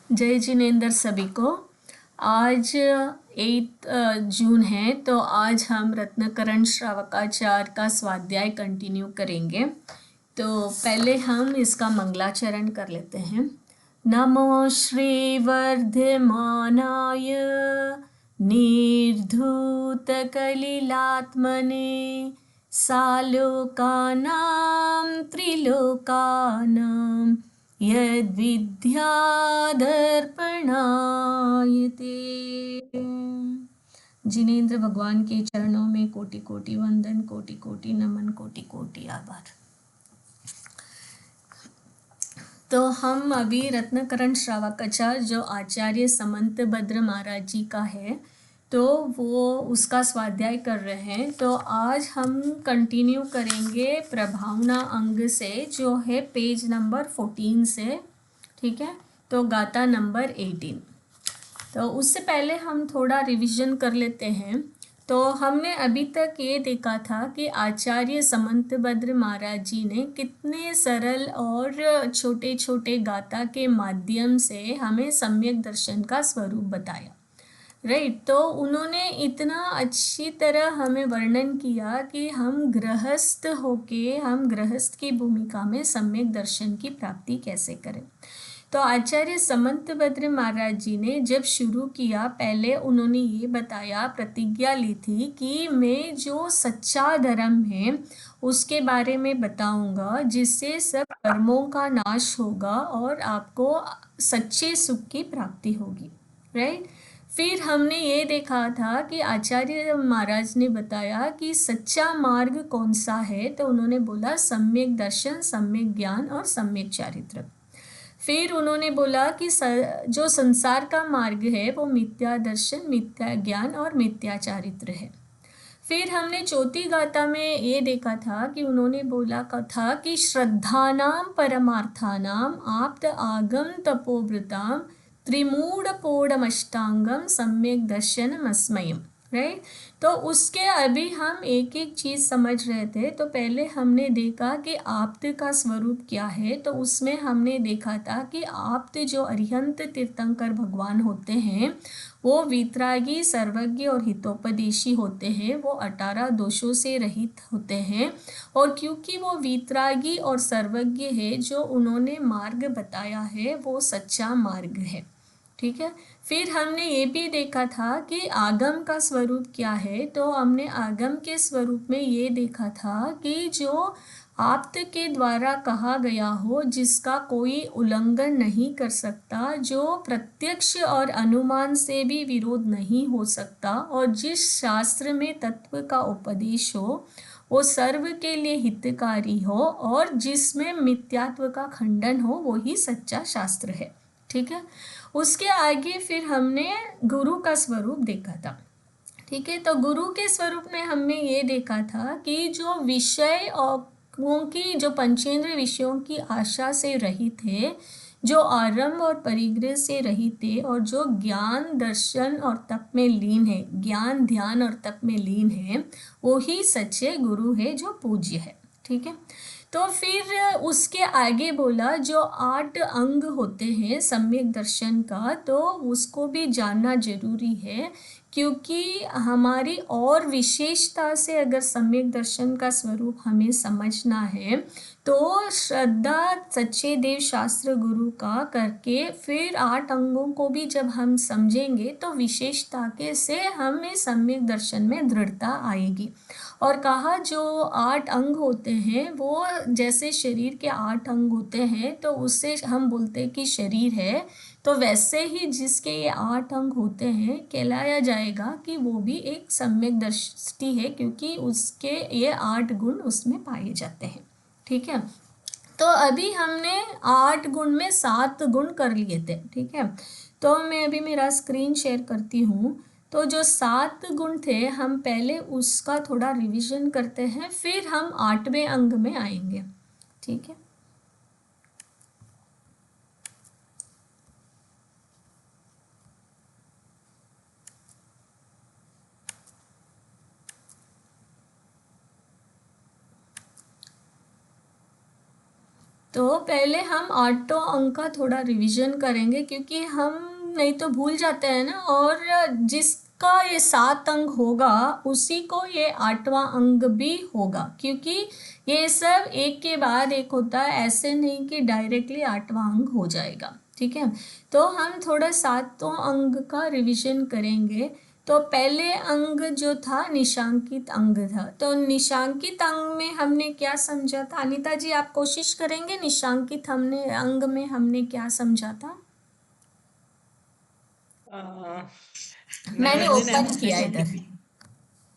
जय जिनेंद्र सभी को। आज 8 जून है, तो आज हम रत्नकरण श्रावकाचार्य का स्वाध्याय कंटिन्यू करेंगे। तो पहले हम इसका मंगलाचरण कर लेते हैं। नमो श्री वर्धमानाय निर्धूतकलिलात्मने सालोकानां त्रिलोकानां यद्विद्यादर्पणायते। जिनेंद्र भगवान के चरणों में कोटि कोटि वंदन, कोटि कोटि नमन, कोटि कोटि आभार। तो हम अभी रत्नकरण श्रावकाचार्य जो आचार्य समंतभद्र महाराज जी का है, तो वो उसका स्वाध्याय कर रहे हैं। तो आज हम कंटिन्यू करेंगे प्रभावना अंग से, जो है पेज नंबर 14 से। ठीक है, तो गाथा नंबर 18। तो उससे पहले हम थोड़ा रिवीजन कर लेते हैं। तो हमने अभी तक ये देखा था कि आचार्य समंतभद्र महाराज जी ने कितने सरल और छोटे छोटे गाथा के माध्यम से हमें सम्यक दर्शन का स्वरूप बताया। राइट, तो उन्होंने इतना अच्छी तरह हमें वर्णन किया कि हम गृहस्थ होके हम गृहस्थ की भूमिका में सम्यक दर्शन की प्राप्ति कैसे करें। तो आचार्य समंतभद्र महाराज जी ने जब शुरू किया, पहले उन्होंने ये बताया, प्रतिज्ञा ली थी कि मैं जो सच्चा धर्म है उसके बारे में बताऊंगा, जिससे सब कर्मों का नाश होगा और आपको सच्चे सुख की प्राप्ति होगी। राइट, फिर हमने ये देखा था कि आचार्य महाराज ने बताया कि सच्चा मार्ग कौन सा है। तो उन्होंने बोला सम्यक दर्शन, सम्यक ज्ञान और सम्यक चारित्र। फिर उन्होंने बोला कि जो संसार का मार्ग है वो मिथ्या दर्शन, मिथ्या ज्ञान और मिथ्या चारित्र है। फिर हमने चौथी गाथा में ये देखा था कि उन्होंने बोला था कि श्रद्धानाम परमार्थानाम आप्त आगम तपोवृताम त्रिमूढ़ पौढ़मष्टांगम सम्यक दर्शनमस्मयम्। राइट, तो उसके अभी हम एक एक चीज़ समझ रहे थे। तो पहले हमने देखा कि आप्त का स्वरूप क्या है। तो उसमें हमने देखा था कि आप्त जो अरिहंत तीर्थंकर भगवान होते हैं वो वीतरागी, सर्वज्ञ और हितोपदेशी होते हैं। वो 18 दोषों से रहित होते हैं, और क्योंकि वो वीतरागी और सर्वज्ञ है, जो उन्होंने मार्ग बताया है वो सच्चा मार्ग है। ठीक है, फिर हमने ये भी देखा था कि आगम का स्वरूप क्या है। तो हमने आगम के स्वरूप में ये देखा था कि जो आप्त के द्वारा कहा गया हो, जिसका कोई उल्लंघन नहीं कर सकता, जो प्रत्यक्ष और अनुमान से भी विरोध नहीं हो सकता, और जिस शास्त्र में तत्व का उपदेश हो वो सर्व के लिए हितकारी हो, और जिसमें मिथ्यात्व का खंडन हो, वो ही सच्चा शास्त्र है। ठीक है, उसके आगे फिर हमने गुरु का स्वरूप देखा था। ठीक है, तो गुरु के स्वरूप में हमने ये देखा था कि जो विषय और की जो पंचेंद्र विषयों की आशा से रहित है, जो आरंभ और परिग्रह से रहित है, और जो ज्ञान दर्शन और तप में लीन है, ज्ञान ध्यान और तप में लीन है, वो ही सच्चे गुरु है, जो पूज्य है। ठीक है, तो फिर उसके आगे बोला जो 8 अंग होते हैं सम्यक दर्शन का, तो उसको भी जानना जरूरी है, क्योंकि हमारी और विशेषता से अगर सम्यक दर्शन का स्वरूप हमें समझना है, तो श्रद्धा सच्चे देव शास्त्र गुरु का करके फिर 8 अंगों को भी जब हम समझेंगे, तो विशेषता के से हमें सम्यक दर्शन में दृढ़ता आएगी। और कहा जो 8 अंग होते हैं वो जैसे शरीर के 8 अंग होते हैं, तो उससे हम बोलते हैं कि शरीर है, तो वैसे ही जिसके ये 8 अंग होते हैं कहलाया जाएगा कि वो भी एक सम्यक दृष्टि है, क्योंकि उसके ये 8 गुण उसमें पाए जाते हैं। ठीक है, तो अभी हमने 8 गुण में 7 गुण कर लिए थे। ठीक है, तो मैं अभी मेरा स्क्रीन शेयर करती हूँ। तो जो 7 गुण थे, हम पहले उसका थोड़ा रिवीजन करते हैं, फिर हम 8वें अंग में आएंगे। ठीक है, तो पहले हम आठों अंक का थोड़ा रिवीजन करेंगे, क्योंकि हम नहीं तो भूल जाते हैं ना। और जिसका ये 7 अंक होगा उसी को ये 8वां अंक भी होगा, क्योंकि ये सब एक के बाद एक होता है, ऐसे नहीं कि डायरेक्टली 8वां अंक हो जाएगा। ठीक है, तो हम थोड़ा 7वां अंक का रिवीजन करेंगे। तो पहले अंग जो था निशांकित अंग था। तो निशांकित अंग में हमने क्या समझा था? अनीता जी आप कोशिश करेंगे, निशांकित हमने अंग में हमने क्या समझा था? मैं मैंने उस दिन ओपन किया एब्सेंट इधर। थी।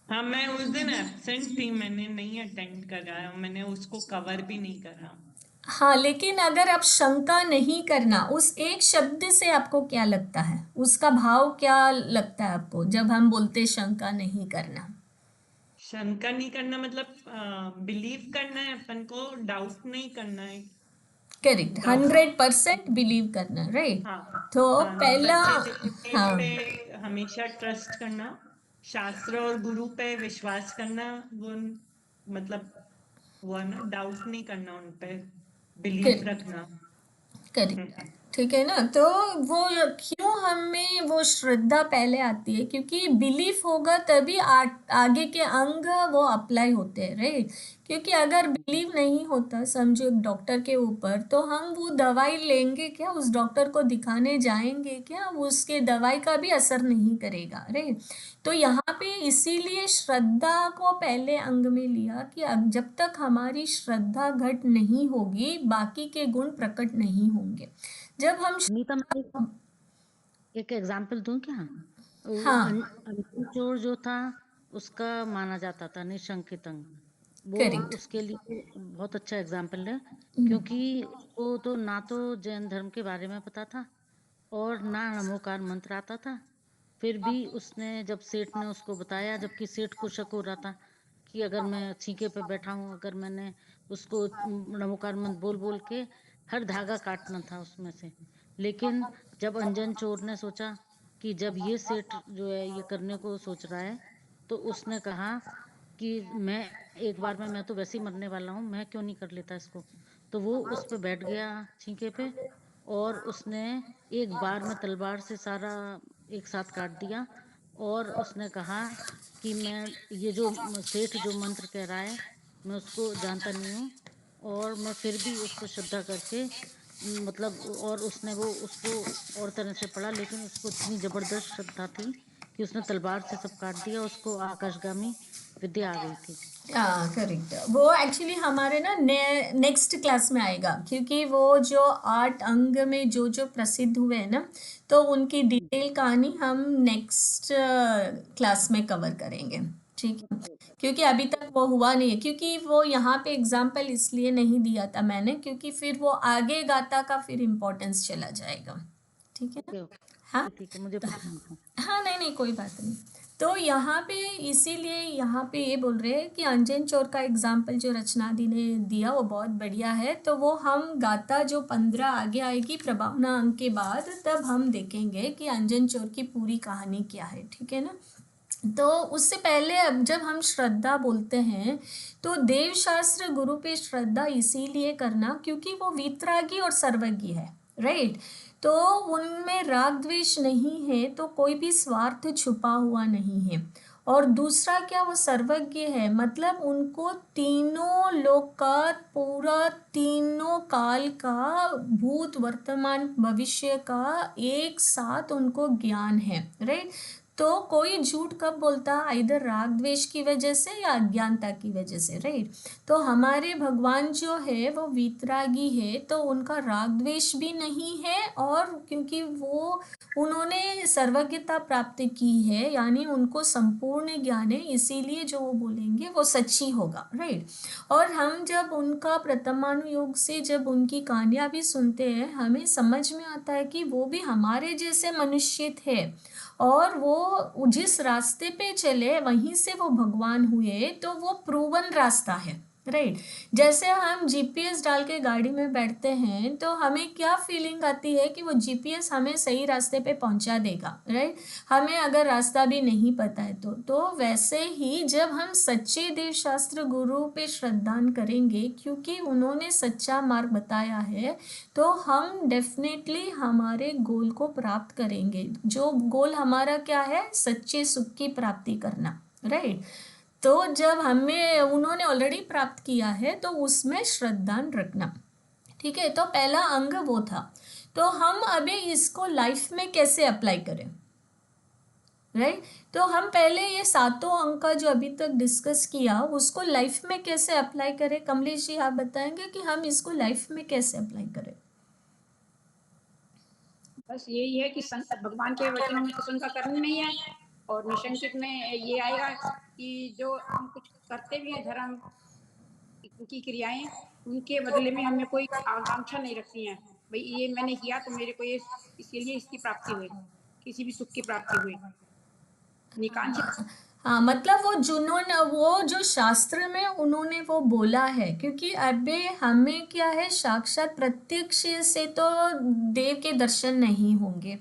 हाँ, मैं उस दिन एब्सेंट थी, मैंने नहीं अटेंड करा, मैंने उसको कवर भी नहीं करा। हाँ, लेकिन अगर आप शंका नहीं करना, उस एक शब्द से आपको क्या लगता है, उसका भाव क्या लगता है आपको जब हम बोलते शंका नहीं करना? शंका नहीं करना मतलब बिलीव करना है, अपन को डाउट नहीं करना है। करेक्ट, डाउट, 100% बिलीव करना, राइट। हाँ। तो हाँ, पहला, सच्चे दिल हाँ पे हमेशा ट्रस्ट करना, शास्त्र और गुरु पे विश्वास करना, वो मतलब वो है ना, डाउट नहीं करना उन पे, बिलीव करेक्ट, रखना। करेक्ट, ठीक है ना। तो वो क्यों हमें वो श्रद्धा पहले आती है, क्योंकि बिलीफ होगा तभी आगे के अंग वो अप्लाई होते हैं, राइट। क्योंकि अगर बिलीव नहीं होता, समझो एक डॉक्टर के ऊपर, तो हम वो दवाई लेंगे क्या, उस डॉक्टर को दिखाने जाएंगे क्या, उसके दवाई का भी असर नहीं करेगा, राइट। तो यहाँ पे इसीलिए श्रद्धा को पहले अंग में लिया कि अब जब तक हमारी श्रद्धा घट नहीं होगी बाकी के गुण प्रकट नहीं होंगे। जब हम नीता, मैं एक एग्जाम्पल दूं क्या? हाँ, अंतिम चोर जो था उसका माना जाता था निशंकित अंग। वो करेक्ट, उसके लिए बहुत अच्छा एग्जाम्पल है, क्योंकि उसको तो ना तो जैन धर्म के बारे में पता था और ना नमोकार मंत्र आता था। फिर भी उसने, जब सेठ ने उसको बताया, जबकि सेठ को शक हो रहा था कि अगर मैं छींके पे बैठा हूँ, अगर मैंने उसको नमोकार मंत्र बोल बोल के हर धागा काटना था उसमें से। लेकिन जब अंजन चोर ने सोचा कि जब ये सेठ जो है ये करने को सोच रहा है, तो उसने कहा कि मैं एक बार में, मैं तो वैसे ही मरने वाला हूँ, मैं क्यों नहीं कर लेता इसको। तो वो उस पे बैठ गया छींके पे, और उसने एक बार में तलवार से सारा एक साथ काट दिया। और उसने कहा कि मैं ये जो सेठ जो मंत्र कह रहा है, मैं उसको जानता नहीं हूँ, और मैं फिर भी उस पर श्रद्धा करके मतलब, और उसने वो उसको और तरह से पढ़ा, लेकिन उसको इतनी जबरदस्त श्रद्धा थी कि उसने तलवार से सब काट दिया, उसको आकाशगामी विद्या आ गई थी। हाँ करेक्ट। वो एक्चुअली हमारे ना नेक्स्ट क्लास में आएगा, क्योंकि वो जो 8 अंग में जो जो प्रसिद्ध हुए हैं ना, तो उनकी डिटेल कहानी हम नेक्स्ट क्लास में कवर करेंगे। ठीक है, क्योंकि अभी तक वो हुआ नहीं है, क्योंकि वो यहाँ पे एग्जाम्पल इसलिए नहीं दिया था मैंने, क्योंकि फिर वो आगे गाथा का फिर इम्पोर्टेंस चला जाएगा। ठीक है ना। ओके ओके, हाँ, ठीक है, मुझे तो पता नहीं था। हाँ, नहीं नहीं कोई बात नहीं। तो यहाँ पे इसीलिए यहाँ पे ये बोल रहे हैं कि अंजन चोर का एग्जाम्पल जो रचना दी ने दिया वो बहुत बढ़िया है। तो वो हम गाता जो 15 आगे आएगी प्रभावना अंक के बाद, तब हम देखेंगे कि अंजन चोर की पूरी कहानी क्या है। ठीक है ना। तो उससे पहले अब जब हम श्रद्धा बोलते हैं, तो देव शास्त्र गुरु पे श्रद्धा इसीलिए करना क्योंकि वो वीतरागी और सर्वज्ञ है, राइट। तो उनमें राग द्वेष नहीं है, तो कोई भी स्वार्थ छुपा हुआ नहीं है। और दूसरा क्या, वो सर्वज्ञ है, मतलब उनको तीनों लोक का पूरा, तीनों काल का, भूत वर्तमान भविष्य का एक साथ उनको ज्ञान है, राइट। तो कोई झूठ कब बोलता, इधर राग द्वेष की वजह से या अज्ञानता की वजह से, राइट। तो हमारे भगवान जो है वो वीतरागी है, तो उनका राग द्वेष भी नहीं है, और क्योंकि वो उन्होंने सर्वज्ञता प्राप्त की है, यानी उनको संपूर्ण ज्ञान है, इसीलिए जो वो बोलेंगे वो सच्ची होगा, राइट। और हम जब उनका प्रथमानुयोग से जब उनकी कहानियाँ भी सुनते हैं, हमें समझ में आता है कि वो भी हमारे जैसे मनुष्य थे, और वो जिस रास्ते पे चले वहीं से वो भगवान हुए, तो वो प्रूवन रास्ता है, राइट। जैसे हम जीपीएस डाल के गाड़ी में बैठते हैं तो हमें क्या फीलिंग आती है कि वो जीपीएस हमें सही रास्ते पे पहुंचा देगा, राइट। हमें अगर रास्ता भी नहीं पता है तो वैसे ही जब हम सच्चे देवशास्त्र गुरु पे श्रद्धान करेंगे क्योंकि उन्होंने सच्चा मार्ग बताया है, तो हम डेफिनेटली हमारे गोल को प्राप्त करेंगे। जो गोल हमारा क्या है, सच्चे सुख की प्राप्ति करना, राइट। तो जब हमें उन्होंने ऑलरेडी प्राप्त किया है तो उसमें श्रद्धान रखना, ठीक है। तो पहला अंग वो था। तो हम अभी इसको लाइफ में कैसे अप्लाई करें, राइट। तो हम पहले ये सातों अंग का जो अभी तक डिस्कस किया उसको लाइफ में कैसे अप्लाई करें। कमलेश जी आप बताएंगे कि हम इसको लाइफ में कैसे अप्लाई करें। बस यही है कि भगवान के वचनों में तो शंका करनी नहीं है, और निशंकित में ये आएगा कि जो हम कुछ करते भी हैं धर्म की क्रियाएं, उनके बदले में हमें कोई आकांक्षा नहीं रखती है, भाई ये मैंने किया तो मेरे को ये इसके लिए इसकी प्राप्ति हुई, किसी भी सुख की प्राप्ति हुई, निकांक्षित। हाँ, मतलब वो जो शास्त्र में उन्होंने वो बोला है, क्योंकि अबे हमें क्या है, साक्षात प्रत्यक्ष से तो देव के दर्शन नहीं होंगे।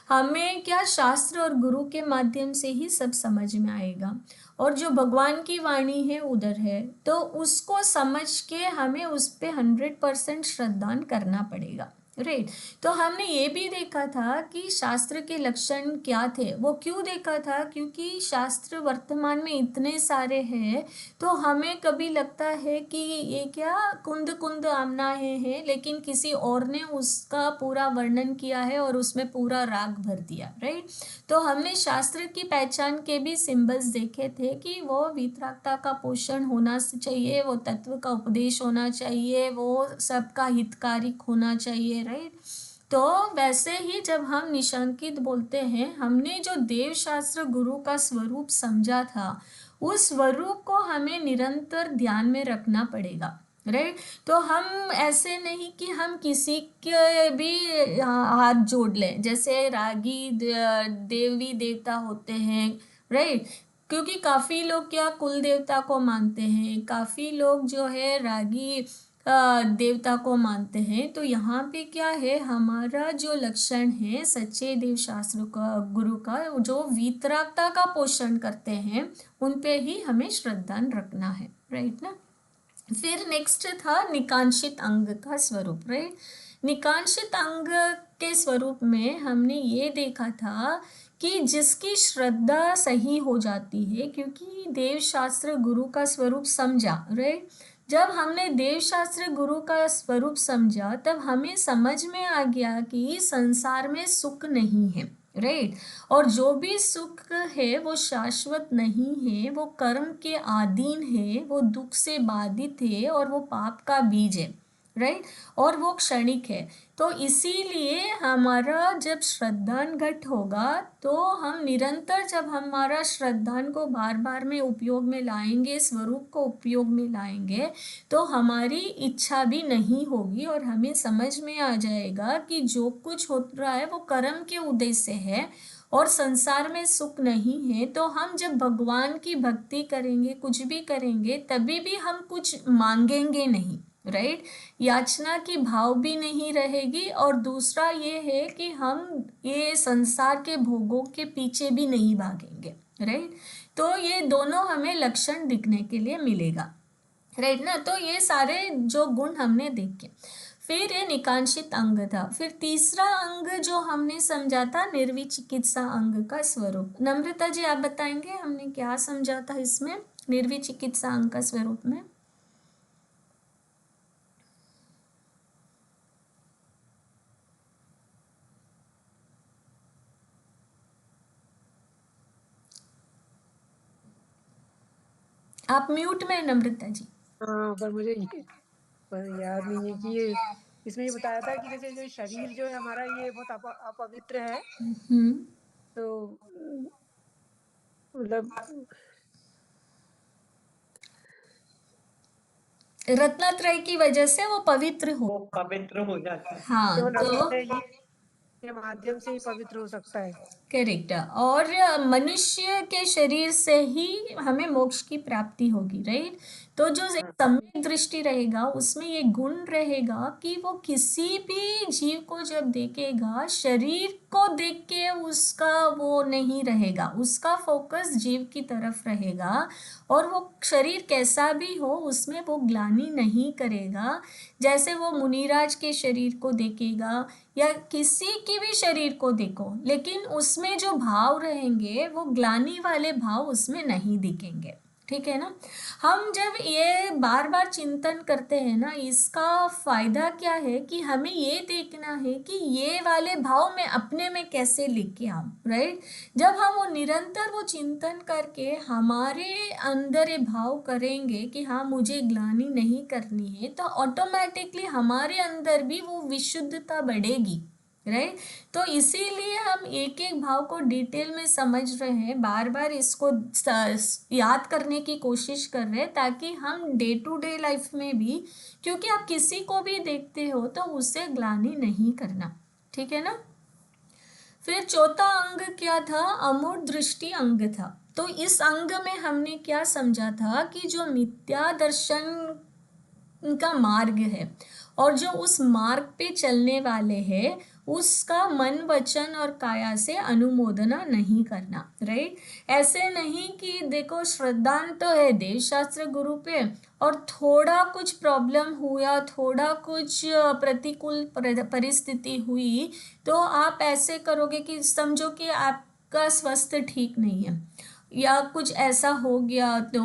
हमें क्या, शास्त्र और गुरु के माध्यम से ही सब समझ में आएगा। और जो भगवान की वाणी है उधर है, तो उसको समझ के हमें उस पे 100% श्रद्धान करना पड़ेगा, राइट। तो हमने ये भी देखा था कि शास्त्र के लक्षण क्या थे। वो क्यों देखा था, क्योंकि शास्त्र वर्तमान में इतने सारे हैं तो हमें कभी लगता है कि ये क्या कुंद कुंद आमना है, लेकिन किसी और ने उसका पूरा वर्णन किया है और उसमें पूरा राग भर दिया, राइट। तो हमने शास्त्र की पहचान के भी सिंबल्स देखे थे कि वो वितरागता का पोषण होना चाहिए, वो तत्व का उपदेश होना चाहिए, वो सबका हितकारिक होना चाहिए, राइट। तो वैसे ही जब हम निशंकित बोलते हैं, हमने जो देव शास्त्र गुरु का स्वरूप समझा था, उस स्वरूप को हमें निरंतर ध्यान में रखना पड़ेगा, राइट। तो हम ऐसे नहीं कि हम किसी के भी हाथ जोड़ लें, जैसे रागी देवी देवता होते हैं, राइट। क्योंकि काफ़ी लोग क्या कुल देवता को मानते हैं, काफ़ी लोग जो है रागी देवता को मानते हैं। तो यहाँ पे क्या है, हमारा जो लक्षण है सच्चे देव शास्त्र का गुरु का, जो वीतरागता का पोषण करते हैं, उन पे ही हमें श्रद्धान रखना है, राइट ना। फिर नेक्स्ट था निकांक्षित अंग का स्वरूप, राइट। निकांक्षित अंग के स्वरूप में हमने ये देखा था कि जिसकी श्रद्धा सही हो जाती है, क्योंकि देव शास्त्र गुरु का स्वरूप समझा, राइट। जब हमने देव शास्त्र गुरु का स्वरूप समझा तब हमें समझ में आ गया कि संसार में सुख नहीं है, राइट। और जो भी सुख है वो शाश्वत नहीं है, वो कर्म के अधीन है, वो दुख से बाधित है और वो पाप का बीज है, राइट। और वो क्षणिक है। तो इसीलिए हमारा जब श्रद्धान घट होगा तो हम निरंतर जब हमारा श्रद्धान को बार बार में उपयोग में लाएंगे, स्वरूप को उपयोग में लाएंगे, तो हमारी इच्छा भी नहीं होगी और हमें समझ में आ जाएगा कि जो कुछ हो रहा है वो कर्म के उद्देश्य से है और संसार में सुख नहीं है। तो हम जब भगवान की भक्ति करेंगे, कुछ भी करेंगे, तभी भी हम कुछ मांगेंगे नहीं, राइट। याचना की भाव भी नहीं रहेगी। और दूसरा ये है कि हम ये संसार के भोगों के पीछे भी नहीं भागेंगे, राइट। तो ये दोनों हमें लक्षण दिखने के लिए मिलेगा, राइट ना। तो ये सारे जो गुण हमने देखे। फिर ये निकांक्षित अंग था। फिर तीसरा अंग जो हमने समझा था, निर्विचिकित्सा अंग का स्वरूप। नम्रता जी आप बताएंगे हमने क्या समझा था इसमें, निर्विचिकित्सा अंग का स्वरूप में। आप म्यूट में नम्रता जी। हाँ, पर मुझे याद नहीं है कि ये इसमें ये बताया था कि जैसे जो शरीर जो है हमारा ये बहुत अपवित्र है, तो मतलब रत्नत्रय की वजह से वो पवित्र वो पवित्र हो जाता है। हाँ, तो ये के माध्यम से ही पवित्र हो सकता है। करेक्ट। और मनुष्य के शरीर से ही हमें मोक्ष की प्राप्ति होगी, राइट। तो तो जो एक सम्यक दृष्टि रहेगा उसमें ये गुण रहेगा कि वो किसी भी जीव को जब देखेगा शरीर को देख के उसका वो नहीं रहेगा, उसका फोकस जीव की तरफ रहेगा और वो शरीर कैसा भी हो उसमें वो ग्लानि नहीं करेगा। जैसे वो मुनिराज के शरीर को देखेगा या किसी की भी शरीर को देखो, लेकिन उसमें जो भाव रहेंगे वो ग्लानि वाले भाव उसमें नहीं दिखेंगे। ठीक है ना। हम जब ये बार बार चिंतन करते हैं ना, इसका फायदा क्या है कि हमें ये देखना है कि ये वाले भाव में अपने में कैसे लेके आऊं, राइट। जब हम वो निरंतर वो चिंतन करके हमारे अंदर ये भाव करेंगे कि हाँ मुझे ग्लानि नहीं करनी है, तो ऑटोमेटिकली हमारे अंदर भी वो विशुद्धता बढ़ेगी, राइट। तो इसीलिए हम एक एक भाव को डिटेल में समझ रहे हैं, बार बार इसको याद करने की कोशिश कर रहे हैं ताकि हम डे टू डे लाइफ में भी, क्योंकि आप किसी को भी देखते हो तो उससे ग्लानि नहीं करना। ठीक है ना। फिर चौथा अंग क्या था, अमूर्त दृष्टि अंग था। तो इस अंग में हमने क्या समझा था कि जो मिथ्या दर्शन का मार्ग है और जो उस मार्ग पे चलने वाले हैं उसका मन वचन और काया से अनुमोदना नहीं करना, राइट। ऐसे नहीं कि देखो श्रद्धांत तो है देव शास्त्र गुरु पे और थोड़ा कुछ प्रॉब्लम हुआ, थोड़ा कुछ प्रतिकूल परिस्थिति हुई तो आप ऐसे करोगे कि समझो कि आपका स्वास्थ्य ठीक नहीं है या कुछ ऐसा हो गया तो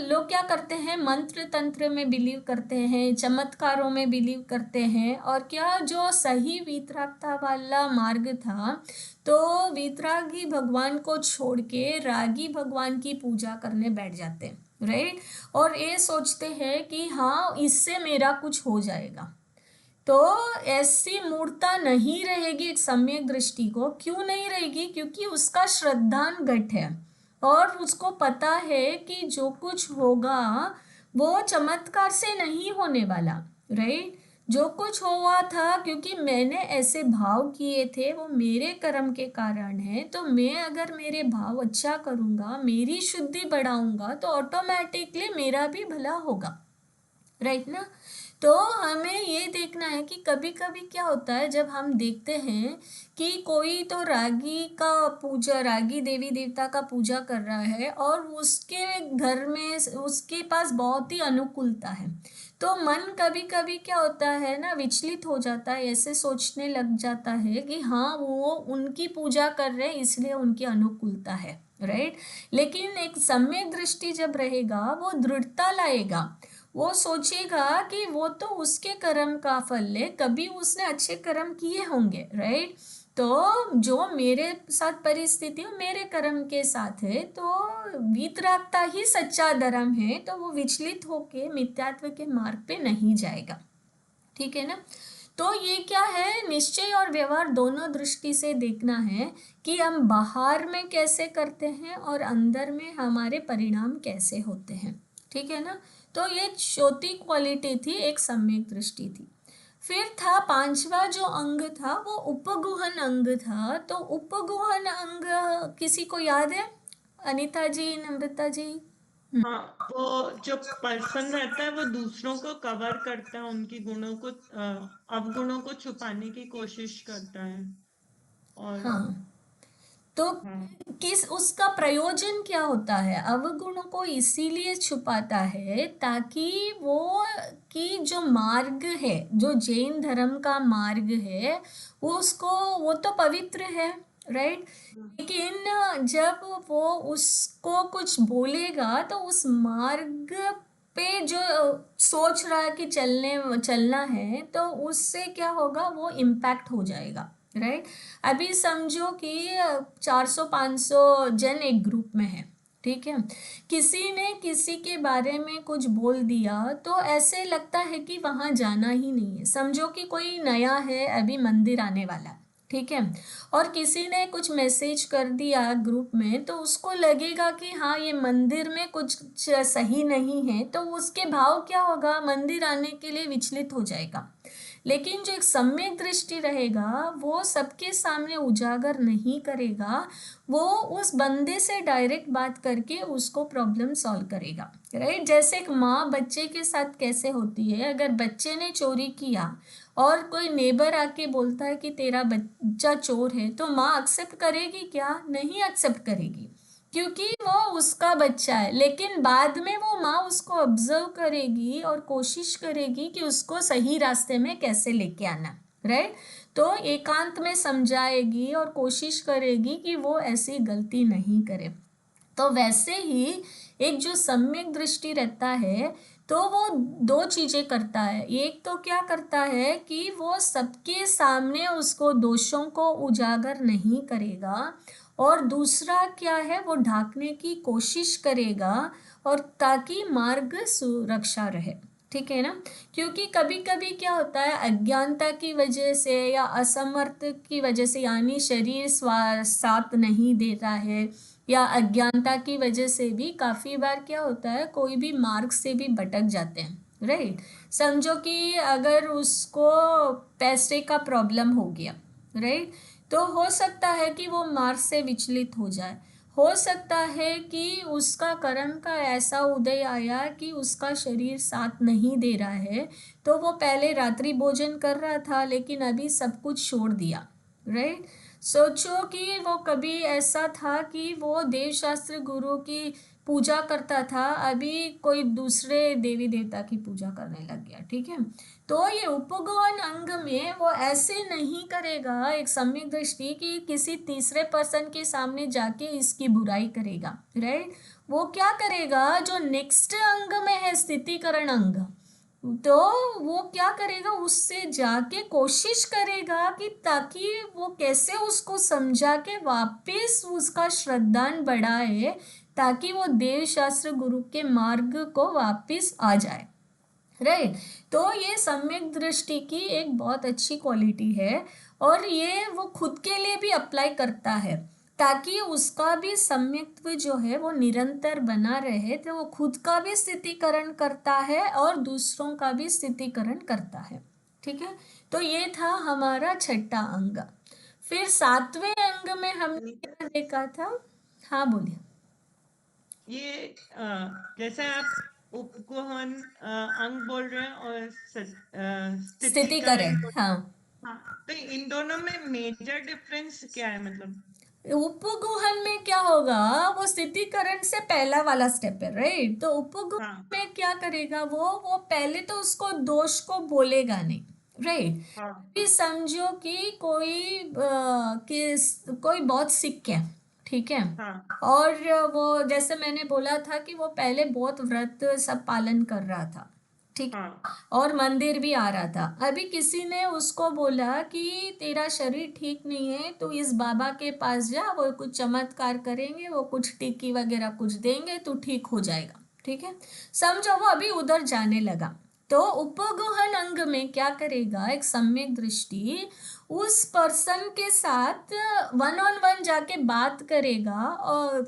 लोग क्या करते हैं, मंत्र तंत्र में बिलीव करते हैं, चमत्कारों में बिलीव करते हैं। और क्या जो सही वीतरागता वाला मार्ग था तो वीतरागी भगवान को छोड़ के रागी भगवान की पूजा करने बैठ जाते हैं, राइट। और ये सोचते हैं कि हाँ इससे मेरा कुछ हो जाएगा। तो ऐसी मूर्ता नहीं रहेगी एक सम्यक दृष्टि को। क्यों नहीं रहेगी, क्योंकि उसका श्रद्धान घट है और उसको पता है कि जो कुछ होगा वो चमत्कार से नहीं होने वाला, राइट। जो कुछ हुआ था क्योंकि मैंने ऐसे भाव किए थे वो मेरे कर्म के कारण है, तो मैं अगर मेरे भाव अच्छा करूँगा, मेरी शुद्धि बढ़ाऊंगा तो ऑटोमेटिकली मेरा भी भला होगा, राइट ना। तो हमें ये देखना है कि कभी कभी क्या होता है जब हम देखते हैं कि कोई तो रागी का पूजा, रागी देवी देवता का पूजा कर रहा है और उसके घर में उसके पास बहुत ही अनुकूलता है, तो मन कभी कभी क्या होता है ना विचलित हो जाता है, ऐसे सोचने लग जाता है कि हाँ वो उनकी पूजा कर रहे हैं इसलिए उनकी अनुकूलता है, राइट। लेकिन एक सम्यक दृष्टि जब रहेगा वो दृढ़ता लाएगा, वो सोचेगा कि वो तो उसके कर्म का फल है, कभी उसने अच्छे कर्म किए होंगे, राइट। तो जो मेरे साथ परिस्थिति मेरे कर्म के साथ है, तो वीतरागता ही सच्चा धर्म है, तो वो विचलित होके मिथ्यात्व के मार्ग पे नहीं जाएगा। ठीक है ना। तो ये क्या है, निश्चय और व्यवहार दोनों दृष्टि से देखना है कि हम बाहर में कैसे करते हैं और अंदर में हमारे परिणाम कैसे होते हैं। ठीक है ना। तो ये चौथी क्वालिटी थी, एक सम्यक दृष्टि थी। फिर था पांचवा जो अंग था वो उपगुहन अंग था। तो उपगुहन अंग किसी को याद है, अनीता जी, नम्रता जी? हाँ, वो जो पर्सन रहता है वो दूसरों को कवर करता है, उनकी गुणों को अवगुणों को छुपाने की कोशिश करता है। और हाँ, तो किस उसका प्रयोजन क्या होता है, अवगुणों को इसीलिए छुपाता है ताकि वो कि जो मार्ग है, जो जैन धर्म का मार्ग है वो उसको, वो तो पवित्र है, राइट। लेकिन जब वो उसको कुछ बोलेगा तो उस मार्ग पे जो सोच रहा है कि चलना है तो उससे क्या होगा, वो इम्पैक्ट हो जाएगा, राइट। अभी समझो कि 400-500 जन एक ग्रुप में है, ठीक है। किसी ने किसी के बारे में कुछ बोल दिया तो ऐसे लगता है कि वहाँ जाना ही नहीं है। समझो कि कोई नया है, अभी मंदिर आने वाला, ठीक है, और किसी ने कुछ मैसेज कर दिया ग्रुप में तो उसको लगेगा कि हाँ ये मंदिर में कुछ सही नहीं है, तो उसके भाव क्या होगा, मंदिर आने के लिए विचलित हो जाएगा। लेकिन जो एक सम्यक दृष्टि रहेगा वो सबके सामने उजागर नहीं करेगा, वो उस बंदे से डायरेक्ट बात करके उसको प्रॉब्लम सॉल्व करेगा, राइट। जैसे एक माँ बच्चे के साथ कैसे होती है, अगर बच्चे ने चोरी किया और कोई नेबर आके बोलता है कि तेरा बच्चा चोर है, तो माँ एक्सेप्ट करेगी क्या? नहीं एक्सेप्ट करेगी, क्योंकि वो उसका बच्चा है। लेकिन बाद में वो माँ उसको ऑब्जर्व करेगी और कोशिश करेगी कि उसको सही रास्ते में कैसे लेके आना, राइट। तो एकांत में समझाएगी और कोशिश करेगी कि वो ऐसी गलती नहीं करे। तो वैसे ही एक जो सम्यक दृष्टि रहता है तो वो दो चीजें करता है। एक तो क्या करता है कि वो सबके सामने उसको दोषों को उजागर नहीं करेगा, और दूसरा क्या है, वो ढांकने की कोशिश करेगा और ताकि मार्ग सुरक्षा रहे, ठीक है ना। क्योंकि कभी कभी क्या होता है, अज्ञानता की वजह से या असमर्थ की वजह से, यानी शरीर साथ नहीं देता है, या अज्ञानता की वजह से भी काफ़ी बार क्या होता है, कोई भी मार्ग से भी भटक जाते हैं, राइट। समझो कि अगर उसको पैसे का प्रॉब्लम हो गया, राइट, तो हो सकता है कि वो मार्ग से विचलित हो जाए। हो सकता है कि उसका कर्म का ऐसा उदय आया कि उसका शरीर साथ नहीं दे रहा है, तो वो पहले रात्रि भोजन कर रहा था लेकिन अभी सब कुछ छोड़ दिया, राइट। सोचो कि वो कभी ऐसा था कि वो देवशास्त्र गुरु की पूजा करता था, अभी कोई दूसरे देवी देवता की पूजा करने लग गया, ठीक है। तो ये उपगौन अंग में वो ऐसे नहीं करेगा एक सम्यक दृष्टि कि किसी तीसरे पर्सन के सामने जाके इसकी बुराई करेगा, राइट। वो क्या करेगा, जो नेक्स्ट अंग में है स्थितिकरण अंग, तो वो क्या करेगा, उससे जाके कोशिश करेगा कि ताकि वो कैसे उसको समझा के वापस उसका श्रद्धान बढ़ाए, ताकि वो देव शास्त्र गुरु के मार्ग को वापस आ जाए, राइट। तो ये सम्यक दृष्टि की एक बहुत अच्छी क्वालिटी है, और ये वो खुद के लिए भी अप्लाई करता है ताकि उसका भी सम्यक्त्व जो है वो निरंतर बना रहे। तो वो खुद का भी स्थितिकरण करता है और दूसरों का भी स्थितिकरण करता है, ठीक है। तो ये था हमारा छठा अंग। फिर सातवें अंग में हमने क्या देखा था? हाँ बोलिए। ये जैसे आप उपगोहन अंग बोल रहे हैं और स्थितिकरण, हाँ। हाँ, तो इन दोनों में मेजर डिफरेंस क्या है? मतलब उपगोहन में क्या होगा, वो स्थितिकरण से पहला वाला स्टेप है, राइट। तो उपगोहन हाँ, में क्या करेगा, वो पहले तो उसको दोष को बोलेगा नहीं, राइट। हाँ, फिर समझो कि कोई बहुत सिक है, ठीक है, हाँ, और वो जैसे मैंने बोला था कि वो पहले बहुत व्रत सब पालन कर रहा था, ठीक, हाँ, और मंदिर भी आ रहा था। अभी किसी ने उसको बोला कि तेरा शरीर ठीक नहीं है, तो इस बाबा के पास जा, वो कुछ चमत्कार करेंगे, वो कुछ टिक्की वगैरह कुछ देंगे, तो ठीक हो जाएगा, ठीक है। समझो वो अभी उधर जाने लगा। तो उपगोहन अंग में क्या करेगा, एक सम्यक दृष्टि उस पर्सन के साथ वन ऑन वन जाके बात करेगा, और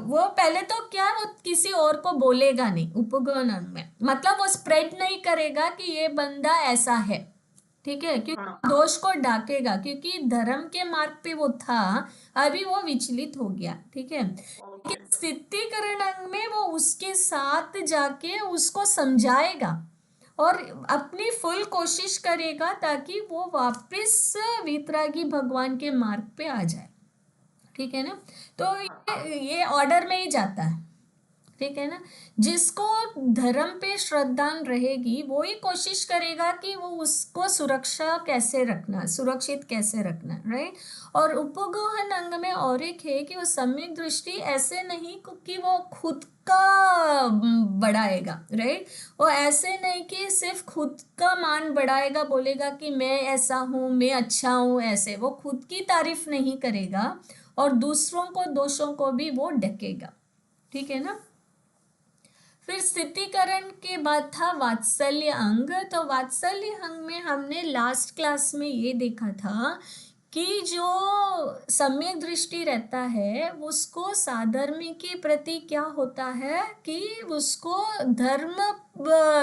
वो पहले तो क्या, वो किसी और को बोलेगा नहीं उपगोहन अंग में, मतलब वो स्प्रेड नहीं करेगा कि ये बंदा ऐसा है, ठीक है, क्योंकि दोष को ढाकेगा, क्योंकि धर्म के मार्ग पे वो था, अभी वो विचलित हो गया, ठीक है। लेकिन स्थितिकरण अंग में वो उसके साथ जाके उसको समझाएगा और अपनी फुल कोशिश करेगा ताकि वो वापस वितरागी भगवान के मार्ग पे आ जाए, ठीक है ना। तो ये ऑर्डर में ही जाता है, ठीक है ना। जिसको धर्म पे श्रद्धान रहेगी वो ही कोशिश करेगा कि वो उसको सुरक्षित कैसे रखना, राइट। और उपगोहन अंग में और एक है कि वो सम्यक दृष्टि ऐसे नहीं कि वो खुद का बढ़ाएगा, राइट। वो ऐसे नहीं कि सिर्फ खुद का मान बढ़ाएगा, बोलेगा कि मैं ऐसा हूँ, मैं अच्छा हूँ, ऐसे वो खुद की तारीफ नहीं करेगा और दूसरों को दोषों को भी वो ढकेगा, ठीक है ना। फिर स्थितिकरण के बाद था वात्सल्य अंग। तो वात्सल्य अंग में हमने लास्ट क्लास में ये देखा था कि जो सम्यक दृष्टि रहता है उसको साधर्मी के प्रति क्या होता है कि उसको धर्म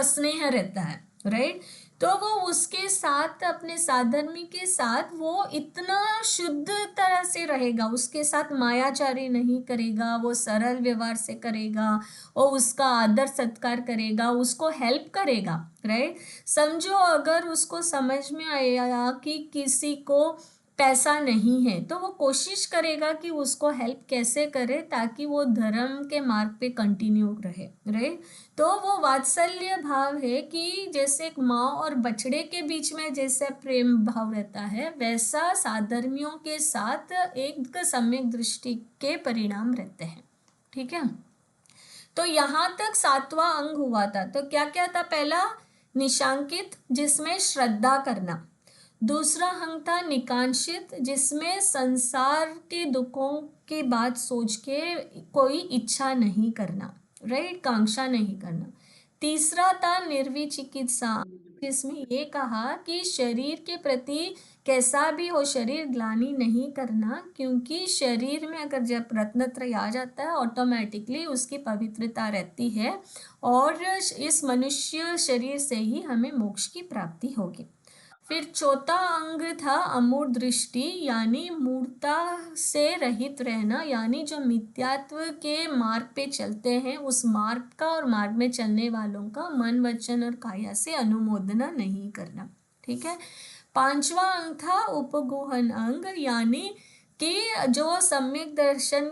स्नेह रहता है, राइट। तो वो उसके साथ अपने साधर्मी के साथ वो इतना शुद्ध तरह से रहेगा, उसके साथ मायाचारी नहीं करेगा, वो सरल व्यवहार से करेगा और उसका आदर सत्कार करेगा, उसको हेल्प करेगा, राइट। समझो अगर उसको समझ में आया कि किसी को पैसा नहीं है तो वो कोशिश करेगा कि उसको हेल्प कैसे करे ताकि वो धर्म के मार्ग पे कंटिन्यू रहे, राइट। तो वो वात्सल्य भाव है कि जैसे एक माँ और बछड़े के बीच में जैसे प्रेम भाव रहता है, वैसा साधर्मियों के साथ एक सम्यक दृष्टि के परिणाम रहते हैं, ठीक है। तो यहाँ तक 7वां अंग हुआ था। तो क्या क्या था? पहला निशांकित, जिसमें श्रद्धा करना। दूसरा अंग था निकांक्षित, जिसमें संसार के दुखों की बात सोच के कोई इच्छा नहीं करना, राइट, कांक्षा नहीं करना। तीसरा था निर्विचिकित्सा, जिसमें ये कहा कि शरीर के प्रति कैसा भी हो शरीर ग्लानि नहीं करना, क्योंकि शरीर में अगर जब रत्नत्रय आ जाता है ऑटोमेटिकली उसकी पवित्रता रहती है और इस मनुष्य शरीर से ही हमें मोक्ष की प्राप्ति होगी। फिर चौथा अंग था अमूर्त दृष्टि, यानी मूर्ता से रहित रहना, यानी जो मिथ्यात्व के मार्ग पे चलते हैं उस मार्ग का और मार्ग में चलने वालों का मन वचन और काया से अनुमोदना नहीं करना, ठीक है। पांचवा अंग था उपगोहन अंग, यानी कि जो सम्यक दर्शन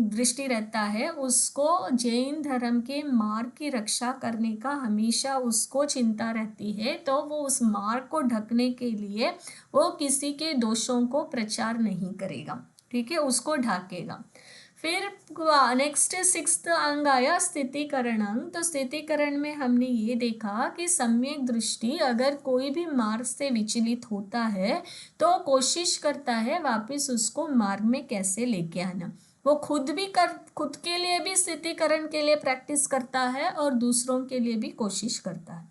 दृष्टि रहता है उसको जैन धर्म के मार्ग की रक्षा करने का हमेशा उसको चिंता रहती है, तो वो उस मार्ग को ढकने के लिए वो किसी के दोषों को प्रचार नहीं करेगा, ठीक है, उसको ढाकेगा। फिर नेक्स्ट 6th अंग आया स्थितिकरण अंग। तो स्थितिकरण में हमने ये देखा कि सम्यक दृष्टि अगर कोई भी मार्ग से विचलित होता है तो कोशिश करता है वापस उसको मार्ग में कैसे लेके आना। वो खुद के लिए भी स्थितिकरण के लिए प्रैक्टिस करता है और दूसरों के लिए भी कोशिश करता है।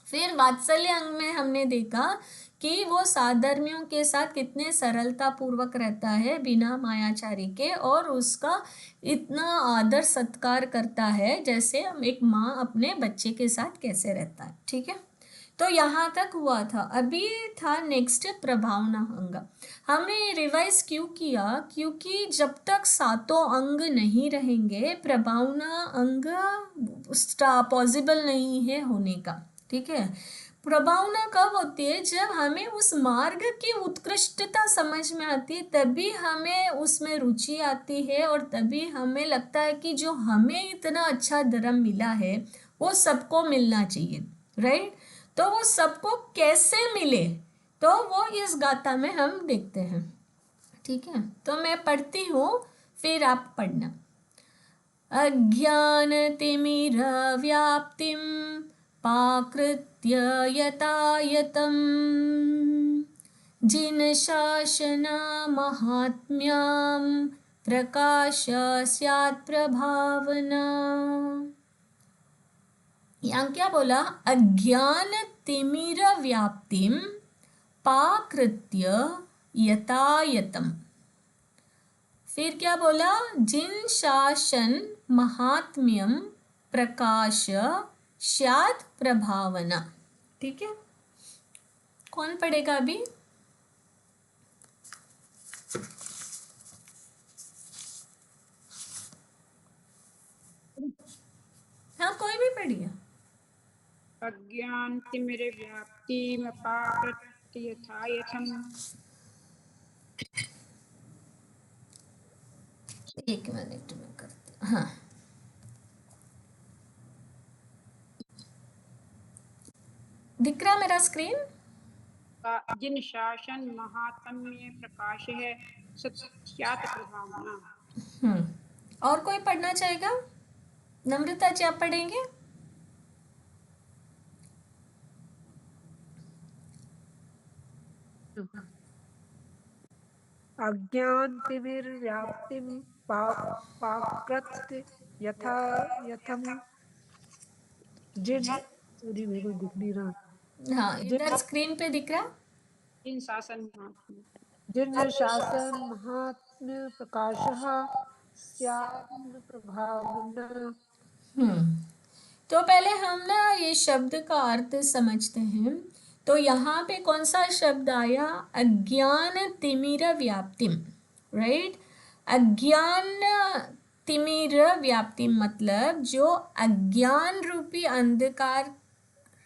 फिर वात्सल्य अंग में हमने देखा कि वो साधर्मियों के साथ कितने सरलता पूर्वक रहता है बिना मायाचारी के, और उसका इतना आदर सत्कार करता है जैसे एक माँ अपने बच्चे के साथ कैसे रहता है, ठीक है। तो यहाँ तक हुआ था। अभी था नेक्स्ट प्रभावना अंग। हमने रिवाइज क्यों किया? क्योंकि जब तक 7 अंग नहीं रहेंगे प्रभावना अंग पॉसिबल नहीं है होने का, ठीक है। प्रभावना कब होती है? जब हमें उस मार्ग की उत्कृष्टता समझ में आती है, तभी हमें उसमें रुचि आती है और तभी हमें लगता है कि जो हमें इतना अच्छा धर्म मिला है वो सबको मिलना चाहिए, राइट। तो वो सबको कैसे मिले, तो वो इस गाथा में हम देखते हैं, ठीक है। तो मैं पढ़ती हूँ, फिर आप पढ़ना। अज्ञानतिमिरव्याप्तिं पाकृत्य यतायतं जिनशासनमाहात्म्यं प्रकाश स्यात् प्रभावना। यहाँ क्या बोला? अज्ञान तिमिर व्याप्तिम पाकृत्य यतायतम। फिर क्या बोला? जिन शासन महात्म्यम प्रकाश स्यात् प्रभावना, ठीक है। कौन पढ़ेगा अभी? हाँ, कोई भी पढ़िए। अज्ञान तिमिर व्याप्ति अपाकृत्य यथायथम। एक मिनट में करते। हाँ, दिख रहा मेरा स्क्रीन? जिन शासन महात्म्य प्रकाश है सत्यात प्रभावना। और कोई पढ़ना चाहेगा? नम्रता जी आप पढ़ेंगे? अज्ञान तिमिर व्याप्तिम पाकृत्य यथायथम जिन पूरी मेरे को दिख नहीं रहा। हाँ, इधर स्क्रीन पे दिख रहा। जिन शासन महात्म्य जिन शासन महात्म्य प्रकाश स्यात् प्रभावना। तो पहले हम ना ये शब्द का अर्थ समझते हैं। तो यहाँ पे कौन सा शब्द आया? अज्ञान तिमिर व्याप्तिम, राइट। अज्ञान तिमिर व्याप्तिम मतलब जो अज्ञान रूपी अंधकार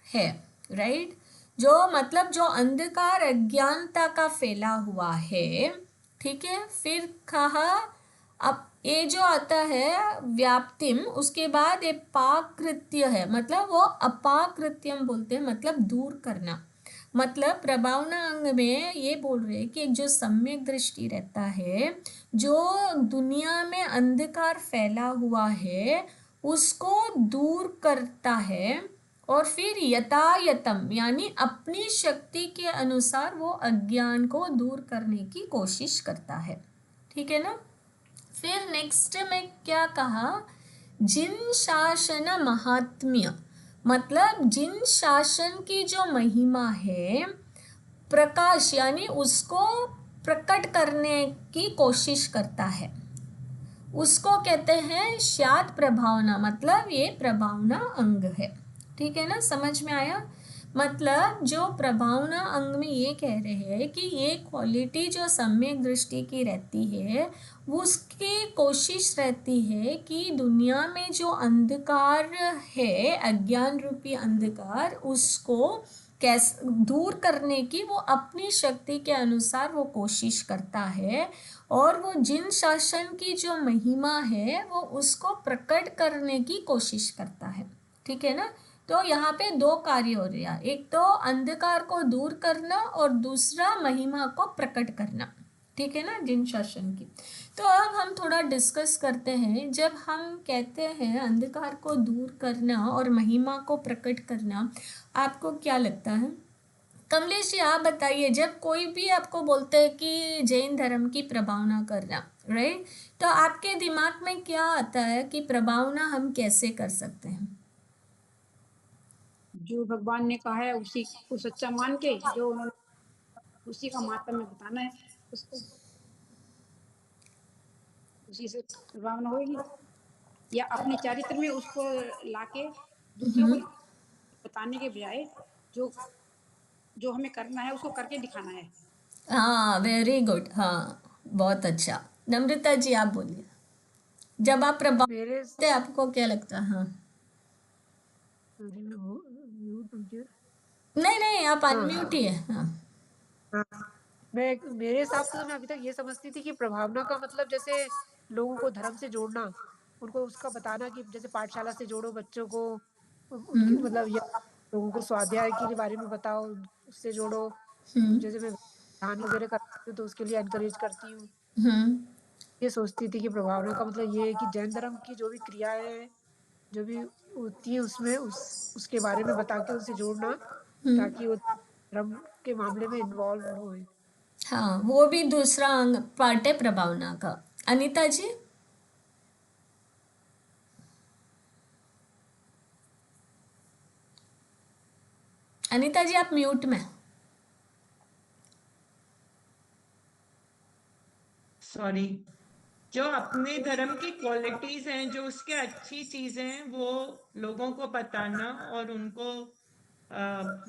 है, राइट। जो मतलब जो अंधकार अज्ञानता का फैला हुआ है, ठीक है। फिर कहा अब ये जो आता है व्याप्तिम, उसके बाद ये पाकृत्य है, मतलब वो अपाकृत्यम बोलते हैं, मतलब दूर करना। मतलब प्रभावना अंग में ये बोल रहे हैं कि एक जो सम्यक दृष्टि रहता है, जो दुनिया में अंधकार फैला हुआ है उसको दूर करता है, और फिर यथायतम यानी अपनी शक्ति के अनुसार वो अज्ञान को दूर करने की कोशिश करता है, ठीक है ना। फिर नेक्स्ट में क्या कहा? जिन शासन महात्म्य, मतलब जिन शासन की जो महिमा है, प्रकाश यानी उसको प्रकट करने की कोशिश करता है, उसको कहते हैं शाद प्रभावना, मतलब ये प्रभावना अंग है, ठीक है ना। समझ में आया? मतलब जो प्रभावना अंग में ये कह रहे हैं कि ये क्वालिटी जो सम्यक दृष्टि की रहती है, उसकी कोशिश रहती है कि दुनिया में जो अंधकार है, अज्ञान रूपी अंधकार, उसको कैसे दूर करने की वो अपनी शक्ति के अनुसार वो कोशिश करता है, और वो जिन शासन की जो महिमा है वो उसको प्रकट करने की कोशिश करता है, ठीक है ना। तो यहाँ पे दो कार्य हो रहे हैं, एक तो अंधकार को दूर करना और दूसरा महिमा को प्रकट करना, ठीक है ना, जिन शासन की। तो अब हम थोड़ा डिस्कस करते हैं, जब हम कहते हैं अंधकार को दूर करना और महिमा को प्रकट करना, आपको क्या लगता है? कमलेश जी आप बताइए, जब कोई भी आपको बोलते हैं कि जैन धर्म की प्रभावना करना, राइट, तो आपके दिमाग में क्या आता है कि प्रभावना हम कैसे कर सकते हैं? जो भगवान ने कहा है उसी को सच्चा मान के, जो उन्होंने उसी का मातम बताना है, उसको उसी से प्रभावना होगी, या अपने चरित्र में उसको लाके दूसरों को बताने के बजाय जो जो हमें करना है उसको करके दिखाना है। हाँ, वेरी गुड, हाँ, बहुत अच्छा। नम्रता जी आप बोलिए, जब आप प्रभाव मेरे करते हैं, आपको क्या लगता है? हाँ, नहीं नहीं, आप अनम्यूट ही है। हाँ, मेरे हिसाब से तो मैं अभी तक ये समझती थी कि प्रभावना का मतलब जैसे लोगों को धर्म से जोड़ना, उनको उसका बताना कि जैसे पाठशाला से जोड़ो बच्चों को, उनकी मतलब या लोगों को स्वाध्याय के बारे में बताओ, उससे जोड़ो। जैसे मैं ध्यान वगैरह करती हूँ तो उसके लिए एनकरेज करती हूँ। ये सोचती थी कि प्रभावना का मतलब ये है कि जैन धर्म की जो भी क्रियाएं हैं, जो भी होती है उसमें उसके बारे में बता के उनसे जोड़ना, ताकि वो धर्म के मामले में इन्वॉल्व होए। हाँ, वो भी दूसरा अंग पार्ट है प्रभावना का। अनीता जी? अनीता जी आप म्यूट में। सॉरी। जो अपने धर्म की क्वालिटीज हैं, जो उसके अच्छी चीजें हैं, वो लोगों को बताना और उनको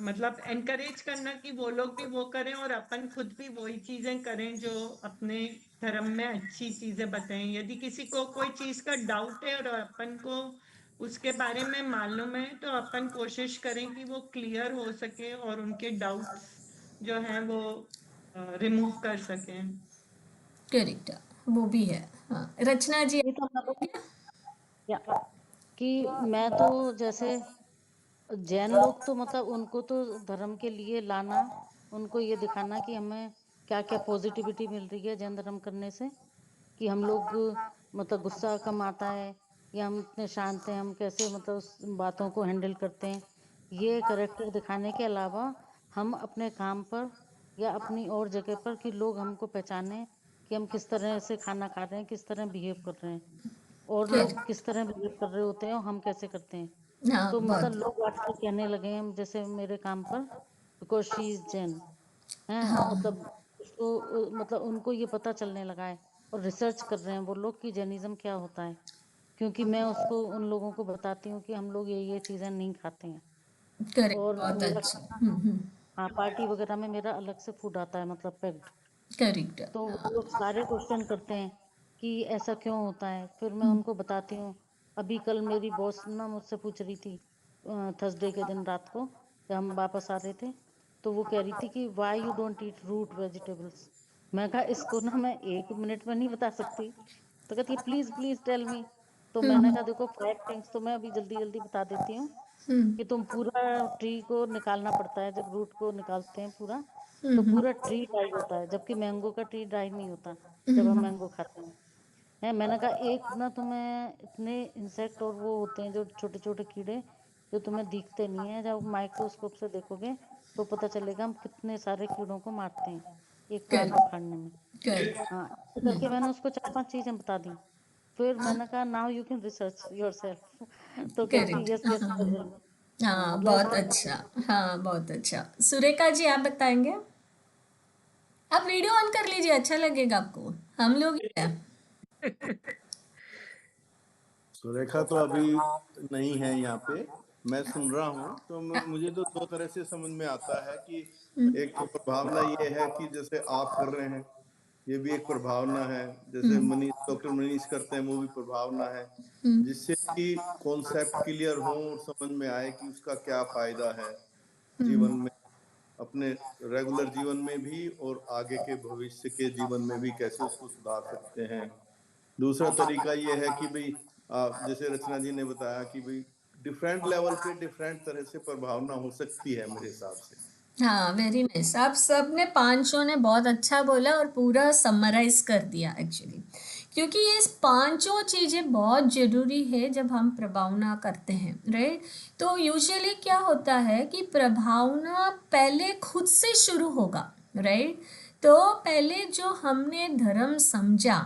मतलब एनकरेज करना कि वो लोग भी वो करें और अपन खुद भी वही चीजें करें जो अपने धर्म में अच्छी चीजें बताएं। यदि किसी को कोई चीज का डाउट है और अपन को उसके बारे में मालूम है, तो अपन कोशिश करें कि वो क्लियर हो सके और उनके डाउट्स जो हैं वो रिमूव कर सकें। करेक्ट, वो भी है। हाँ, रचना जी ये तो या कि मैं तो जैसे जैन लोग तो मतलब उनको तो धर्म के लिए लाना, उनको ये दिखाना कि हमें क्या क्या पॉजिटिविटी मिल रही है जैन धर्म करने से, कि हम लोग मतलब गुस्सा कम आता है, या हम इतने शांत हैं, हम कैसे मतलब उस बातों को हैंडल करते हैं। ये करेक्टर दिखाने के अलावा हम अपने काम पर या अपनी और जगह पर कि लोग हमको पहचाने कि हम किस तरह से खाना खा रहे हैं, किस तरह बिहेव कर रहे हैं, और लोग किस तरह बिहेव कर रहे होते हैं और हम कैसे करते हैं। हाँ, तो मतलब बहुत। लोग आजकल कहने लगे हैं जैसे मेरे काम पर, बिकॉज शी इज जैन है, हाँ, मतलब उसको मतलब उनको ये पता चलने लगा है और रिसर्च कर रहे हैं वो लोग कि जैनिज्म क्या होता है, क्योंकि मैं उसको उन लोगों को बताती हूँ कि हम लोग ये चीज़ें नहीं खाते हैं। करेक्ट, और बहुत मेरा अच्छा। खाना, हाँ, पार्टी वगैरह में मेरा अलग से फूड आता है, मतलब पैक्ड। करेक्ट। तो वो लोग सारे क्वेश्चन करते हैं कि ऐसा क्यों होता है। फिर मैं उनको बताती हूँ। अभी कल मेरी बॉस ना मुझसे पूछ रही थी, थर्सडे के दिन रात को जब हम वापस आ रहे थे, तो वो कह रही थी कि why you don't eat root vegetables. मैं कहा इसको ना मैं 1 मिनट में नहीं बता सकती। तो कहती है प्लीज प्लीज टेल मी। तो मैंने कहा देखो 5 थिंग्स तो मैं अभी जल्दी जल्दी बता देती हूँ कि तुम पूरा ट्री को निकालना पड़ता है। जब रूट को निकालते हैं पूरा, तो पूरा ट्री ड्राई होता है, जबकि मैंगो का ट्री ड्राई नहीं होता जब हम मैंगो खाते हैं। मैंने कहा एक ना तुम्हें इतने इंसेक्ट और वो होते हैं जो छोटे छोटे कीड़े जो तुम्हें दिखते नहीं है, जब माइक्रोस्कोप से देखोगे तो पता चलेगा हम कितने सारे कीड़ों को मारते हैं एक प्लांट करेक्ट, उखाड़ने में। करेक्ट। हाँ, ऐसे करके मैंने उसको 4-5 चीजें बता दी। फिर मैंने कहा now you can research yourself. तो कहती correct. Yes yes I will. हाँ, हाँ, मतलब इस बहुत तरह अच्छा। का। हाँ, बहुत अच्छा। सुरेखा जी, आप बताएंगे? आप वीडियो ऑन कर लीजिए, अच्छा लगेगा आपको। हम लोग ही हैं। सुरेखा तो अभी नहीं है यहाँ पे, मैं सुन रहा हूँ। तो मुझे तो दो तरह से समझ में आता है कि एक तो प्रभावना ये है कि जैसे आप कर रहे हैं, ये भी एक प्रभावना है। जैसे मनीष, डॉक्टर मनीष करते हैं, वो भी प्रभावना है, जिससे कि कॉन्सेप्ट क्लियर हो और समझ में आए कि उसका क्या फायदा है जीवन में, अपने रेगुलर जीवन में भी और आगे के भविष्य के जीवन में भी कैसे उसको सुधार सकते हैं। दूसरा तरीका ये है कि भाई जैसे रचना जी ने बताया कि भाई डिफरेंट लेवल पे डिफरेंट तरह से प्रभावना हो सकती है मेरे हिसाब से। हाँ, वेरी नाइस। आप सबने पांचों ने बहुत अच्छा बोला और पूरा समराइज कर दिया एक्चुअली, क्योंकि ये पांचों चीज़ें बहुत ज़रूरी है जब हम प्रभावना करते हैं, राइट। तो यूजुअली क्या होता है कि प्रभावना पहले खुद से शुरू होगा, राइट। तो पहले जो हमने धर्म समझा,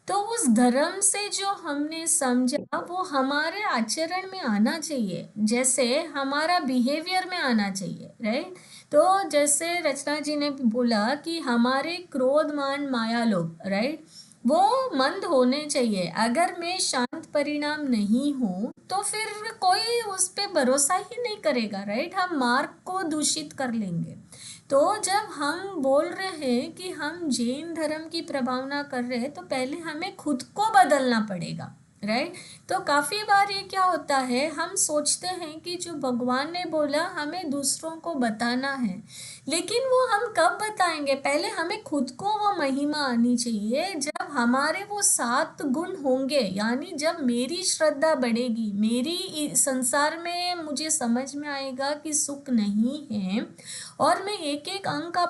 तो उस धर्म से जो हमने समझा वो हमारे आचरण में आना चाहिए, जैसे हमारा बिहेवियर में आना चाहिए, राइट। तो जैसे रचना जी ने बोला कि हमारे क्रोध मान माया लोभ, राइट, वो मंद होने चाहिए। अगर मैं शांत परिणाम नहीं हूँ तो फिर कोई उस पे भरोसा ही नहीं करेगा, राइट। हम मार्ग को दूषित कर लेंगे। तो जब हम बोल रहे हैं कि हम जैन धर्म की प्रभावना कर रहे हैं, तो पहले हमें खुद को बदलना पड़ेगा, राइट। तो काफ़ी बार ये क्या होता है, हम सोचते हैं कि जो भगवान ने बोला हमें दूसरों को बताना है, लेकिन वो हम कब बताएंगे? पहले हमें खुद को वो महिमा आनी चाहिए। जब हमारे वो 7 गुण होंगे, यानी जब मेरी श्रद्धा बढ़ेगी, मेरी संसार में मुझे समझ में आएगा कि सुख नहीं है और मैं एक एक अंग का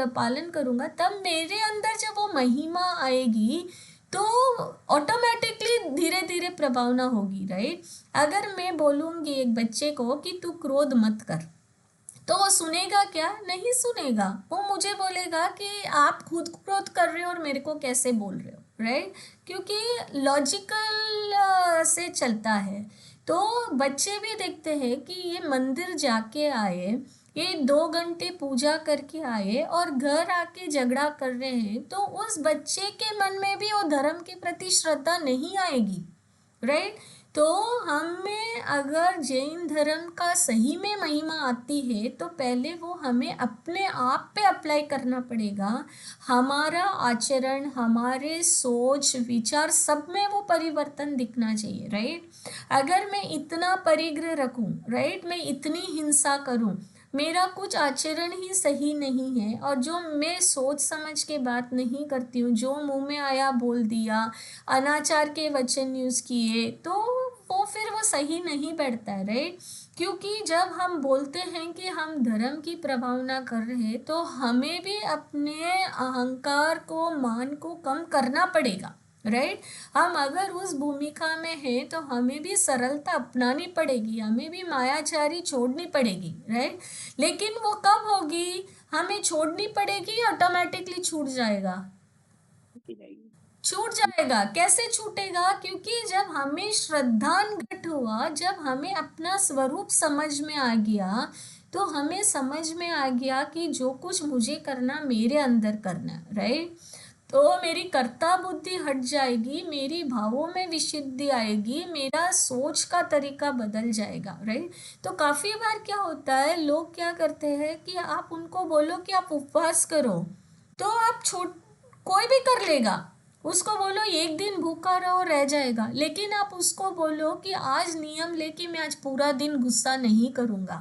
पालन करूँगा, तब मेरे अंदर जब वो महिमा आएगी तो ऑटोमेटिकली धीरे धीरे प्रभावना होगी, राइट। अगर मैं बोलूँगी एक बच्चे को कि तू क्रोध मत कर, तो वो सुनेगा क्या? नहीं सुनेगा। वो मुझे बोलेगा कि आप खुद क्रोध कर रहे हो और मेरे को कैसे बोल रहे हो, राइट। क्योंकि लॉजिकल से चलता है। तो बच्चे भी देखते हैं कि ये मंदिर जाके आए, ये 2 घंटे पूजा करके आए और घर आके झगड़ा कर रहे हैं, तो उस बच्चे के मन में भी वो धर्म के प्रति श्रद्धा नहीं आएगी, राइट। तो हमें अगर जैन धर्म का सही में महिमा आती है तो पहले वो हमें अपने आप पे अप्लाई करना पड़ेगा। हमारा आचरण, हमारे सोच विचार सब में वो परिवर्तन दिखना चाहिए, राइट। अगर मैं इतना परिग्रह रखूं, राइट, मैं इतनी हिंसा करूं, मेरा कुछ आचरण ही सही नहीं है और जो मैं सोच समझ के बात नहीं करती हूँ, जो मुंह में आया बोल दिया, अनाचार के वचन यूज़ किए, तो वो फिर वो सही नहीं बैठता है, राइट। क्योंकि जब हम बोलते हैं कि हम धर्म की प्रभावना कर रहे हैं, तो हमें भी अपने अहंकार को, मान को कम करना पड़ेगा, राइट। हम अगर उस भूमिका में हैं तो हमें भी सरलता अपनानी पड़ेगी, हमें भी मायाचारी छोड़नी पड़ेगी, राइट। लेकिन वो कब होगी? हमें छोड़नी पड़ेगी, ऑटोमेटिकली छूट जाएगा? छूट जाएगा। कैसे छूटेगा? क्योंकि जब हमें श्रद्धांगत हुआ, जब हमें अपना स्वरूप समझ में आ गया, तो हमें समझ में आ गया कि जो कुछ मुझे करना मेरे अंदर करना, राइट। तो मेरी कर्ता बुद्धि हट जाएगी, मेरी भावों में विशुद्धि आएगी, मेरा सोच का तरीका बदल जाएगा, राइट। तो काफ़ी बार क्या होता है, लोग क्या करते हैं कि आप उनको बोलो कि आप उपवास करो तो आप कोई भी कर लेगा। उसको बोलो एक दिन भूखा रहो, रह जाएगा। लेकिन आप उसको बोलो कि आज नियम लेके मैं आज पूरा दिन गुस्सा नहीं करूँगा,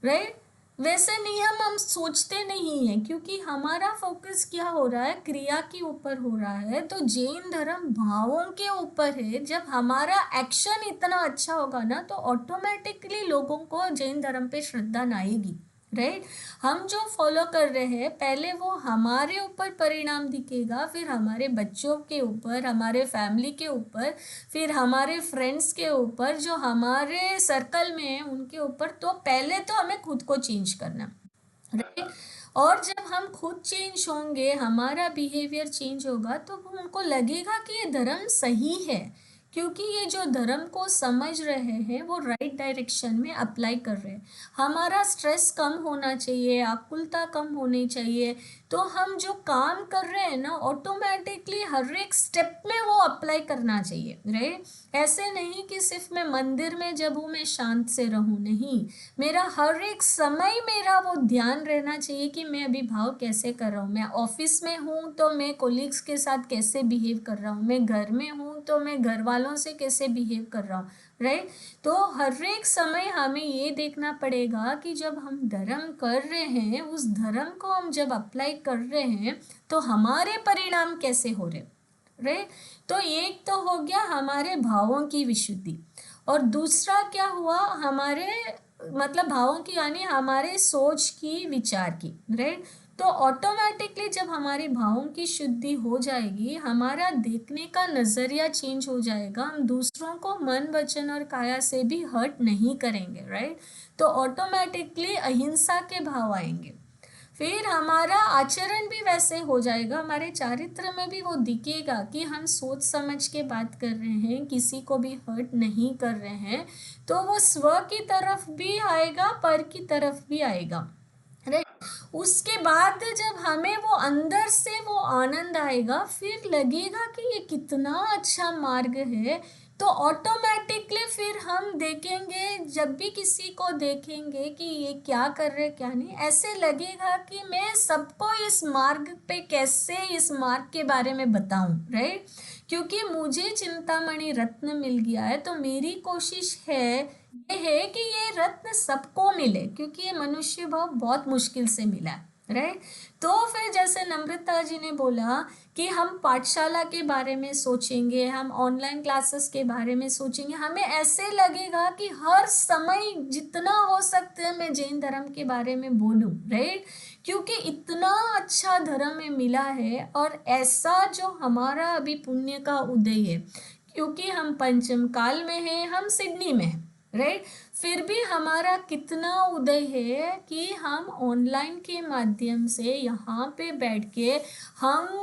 राइट। वैसे नियम हम सोचते नहीं हैं, क्योंकि हमारा फोकस क्या हो रहा है, क्रिया के ऊपर हो रहा है। तो जैन धर्म भावों के ऊपर है। जब हमारा एक्शन इतना अच्छा होगा ना, तो ऑटोमेटिकली लोगों को जैन धर्म पे श्रद्धा न आएगी, राइट। हम जो फॉलो कर रहे हैं, पहले वो हमारे ऊपर परिणाम दिखेगा, फिर हमारे बच्चों के ऊपर, हमारे फैमिली के ऊपर, फिर हमारे फ्रेंड्स के ऊपर, जो हमारे सर्कल में है उनके ऊपर। तो पहले तो हमें खुद को चेंज करना, राइट। और जब हम खुद चेंज होंगे, हमारा बिहेवियर चेंज होगा, तो उनको लगेगा कि ये धर्म सही है, क्योंकि ये जो धर्म को समझ रहे हैं वो राइट डायरेक्शन में अप्लाई कर रहे हैं। हमारा स्ट्रेस कम होना चाहिए, आकुलता कम होनी चाहिए। तो हम जो काम कर रहे हैं ना, ऑटोमेटिकली हर एक स्टेप में वो अप्लाई करना चाहिए, राइट। ऐसे नहीं कि सिर्फ मैं मंदिर में जब हूँ मैं शांत से रहूँ, नहीं। मेरा हर एक समय मेरा वो ध्यान रहना चाहिए कि मैं अभी भाव कैसे कर रहा हूँ। मैं ऑफिस में हूँ तो मैं कोलीग्स के साथ कैसे बिहेव कर रहा हूँ, मैं घर में हूँ तो मैं घर वालों से कैसे बिहेव कर रहा हूँ, राइट। तो हर एक समय हमें ये देखना पड़ेगा कि जब हम धर्म कर रहे हैं, उस धर्म को हम जब अप्लाई कर रहे हैं, तो हमारे परिणाम कैसे हो रहे, राइट। तो एक तो हो गया हमारे भावों की विशुद्धि, और दूसरा क्या हुआ, हमारे मतलब भावों की यानी हमारे सोच की, विचार की, राइट। तो ऑटोमेटिकली जब हमारे भावों की शुद्धि हो जाएगी, हमारा देखने का नज़रिया चेंज हो जाएगा। हम दूसरों को मन, वचन और काया से भी हर्ट नहीं करेंगे, राइट। तो ऑटोमेटिकली अहिंसा के भाव आएंगे। फिर हमारा आचरण भी वैसे हो जाएगा, हमारे चारित्र में भी वो दिखेगा कि हम सोच समझ के बात कर रहे हैं, किसी को भी हर्ट नहीं कर रहे हैं। तो वो स्व की तरफ भी आएगा, पर की तरफ भी आएगा, राइट। उसके बाद जब हमें वो अंदर से वो आनंद आएगा, फिर लगेगा कि ये कितना अच्छा मार्ग है। तो ऑटोमेटिकली फिर हम देखेंगे, जब भी किसी को देखेंगे कि ये क्या कर रहे क्या नहीं, ऐसे लगेगा कि मैं सबको इस मार्ग पे कैसे, इस मार्ग के बारे में बताऊं, राइट। क्योंकि मुझे चिंतामणि रत्न मिल गया है, तो मेरी कोशिश ये है कि ये रत्न सबको मिले, क्योंकि ये मनुष्य भाव बहुत मुश्किल से मिला है, राइट। तो फिर जैसे नम्रता जी ने बोला कि हम पाठशाला के बारे में सोचेंगे, हम ऑनलाइन क्लासेस के बारे में सोचेंगे, हमें ऐसे लगेगा कि हर समय जितना हो सकता है मैं जैन धर्म के बारे में बोलूं, राइट। क्योंकि इतना अच्छा धर्म में मिला है, और ऐसा जो हमारा अभी पुण्य का उदय है, क्योंकि हम पंचम काल में हैं, हम सिडनी में हैं, राइट। फिर भी हमारा कितना उदय है कि हम ऑनलाइन के माध्यम से यहाँ पे बैठ के हम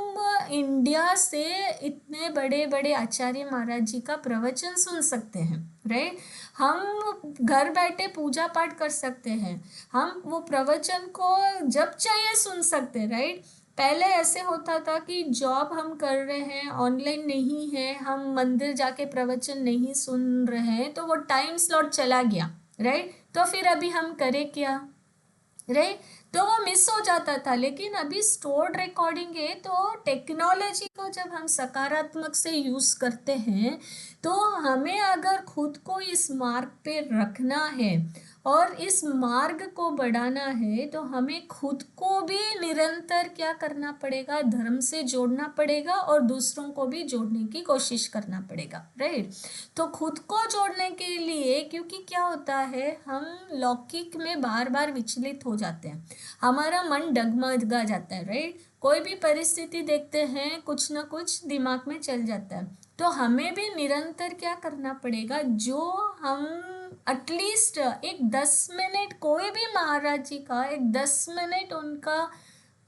इंडिया से इतने बड़े बड़े आचार्य महाराज जी का प्रवचन सुन सकते हैं, राइट। हम घर बैठे पूजा पाठ कर सकते हैं, हम वो प्रवचन को जब चाहिए सुन सकते हैं, राइट। पहले ऐसे होता था कि जॉब हम कर रहे हैं, ऑनलाइन नहीं है, हम मंदिर जाके प्रवचन नहीं सुन रहे हैं, तो वो टाइम स्लॉट चला गया, राइट। तो फिर अभी हम करें क्या, राइट। तो वो मिस हो जाता था। लेकिन अभी स्टोर्ड रिकॉर्डिंग है, तो टेक्नोलॉजी को जब हम सकारात्मक से यूज़ करते हैं, तो हमें अगर खुद को इस मार्ग पे रखना है और इस मार्ग को बढ़ाना है, तो हमें खुद को भी निरंतर क्या करना पड़ेगा, धर्म से जोड़ना पड़ेगा, और दूसरों को भी जोड़ने की कोशिश करना पड़ेगा, राइट। तो खुद को जोड़ने के लिए, क्योंकि क्या होता है, हम लौकिक में बार बार विचलित हो जाते हैं, हमारा मन डगमगा जाता है, राइट। कोई भी परिस्थिति देखते हैं, कुछ ना कुछ दिमाग में चल जाता है। तो हमें भी निरंतर क्या करना पड़ेगा, जो हम एटलीस्ट एक 10 मिनट कोई भी महाराज जी का एक 10 मिनट उनका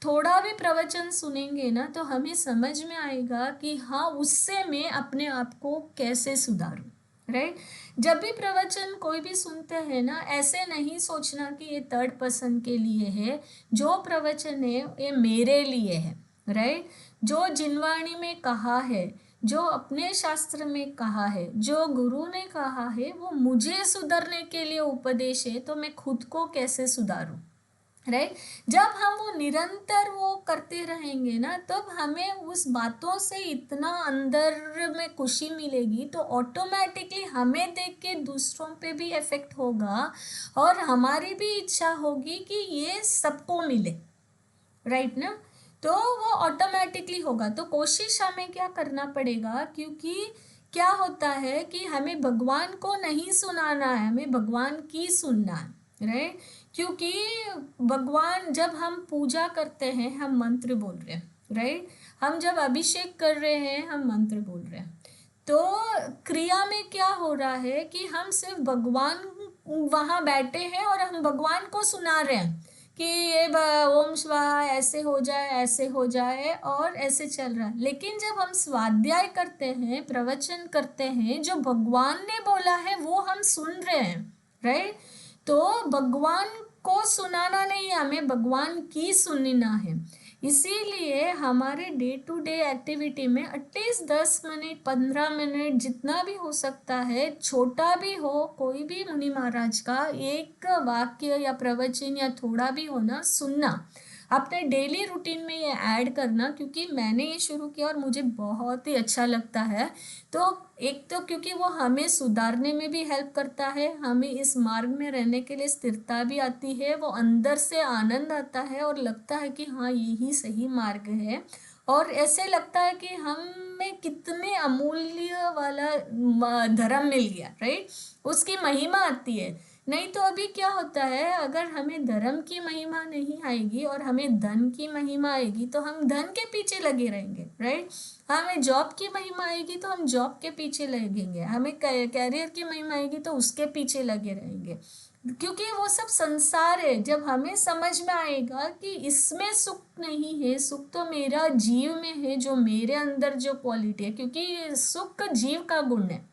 थोड़ा भी प्रवचन सुनेंगे ना, तो हमें समझ में आएगा कि हाँ, उससे मैं अपने आप को कैसे सुधारूं, राइट। जब भी प्रवचन कोई भी सुनते हैं ना, ऐसे नहीं सोचना कि ये थर्ड पर्सन के लिए है, जो प्रवचन है ये मेरे लिए है, राइट। जो जिनवाणी में कहा है, जो अपने शास्त्र में कहा है, जो गुरु ने कहा है, वो मुझे सुधरने के लिए उपदेश है, तो मैं खुद को कैसे सुधारूं, राइट। जब हम वो निरंतर वो करते रहेंगे ना, तब हमें उस बातों से इतना अंदर में खुशी मिलेगी, तो ऑटोमेटिकली हमें देख के दूसरों पे भी इफेक्ट होगा और हमारी भी इच्छा होगी कि ये सबको मिले, राइट ना। तो वो ऑटोमेटिकली होगा। तो कोशिश हमें क्या करना पड़ेगा, क्योंकि क्या होता है कि हमें भगवान को नहीं सुनाना है, हमें भगवान की सुनना है, राइट। क्योंकि भगवान, जब हम पूजा करते हैं हम मंत्र बोल रहे हैं, राइट। हम जब अभिषेक कर रहे हैं हम मंत्र बोल रहे हैं। तो क्रिया में क्या हो रहा है कि हम सिर्फ भगवान वहाँ बैठे हैं और हम भगवान को सुना रहे हैं कि ये ओम स्वाहा ऐसे हो जाए, ऐसे हो जाए, और ऐसे चल रहा है। लेकिन जब हम स्वाध्याय करते हैं, प्रवचन करते हैं, जो भगवान ने बोला है वो हम सुन रहे हैं, राइट। तो भगवान को सुनाना नहीं है, हमें भगवान की सुनना है। इसीलिए हमारे डे टू डे एक्टिविटी में एटलीस्ट 10 मिनट 15 मिनट जितना भी हो सकता है, छोटा भी हो, कोई भी मुनि महाराज का एक वाक्य या प्रवचन या थोड़ा भी हो ना, सुनना, अपने डेली रूटीन में ये ऐड करना। क्योंकि मैंने ये शुरू किया और मुझे बहुत ही अच्छा लगता है। तो एक तो क्योंकि वो हमें सुधारने में भी हेल्प करता है, हमें इस मार्ग में रहने के लिए स्थिरता भी आती है, वो अंदर से आनंद आता है और लगता है कि हाँ यही सही मार्ग है। और ऐसे लगता है कि हमें कितने अमूल्य वाला धर्म मिल गया, राइट। उसकी महिमा आती है। नहीं तो अभी क्या होता है, अगर हमें धर्म की महिमा नहीं आएगी और हमें धन की महिमा आएगी तो हम धन के पीछे लगे रहेंगे, राइट। हमें जॉब की महिमा आएगी तो हम जॉब के पीछे लगेंगे, हमें कैरियर की महिमा आएगी तो उसके पीछे लगे रहेंगे, क्योंकि वो सब संसार है। जब हमें समझ में आएगा कि इसमें सुख नहीं है, सुख तो मेरा जीव में है, जो मेरे अंदर जो क्वालिटी है, क्योंकि सुख जीव का गुण है,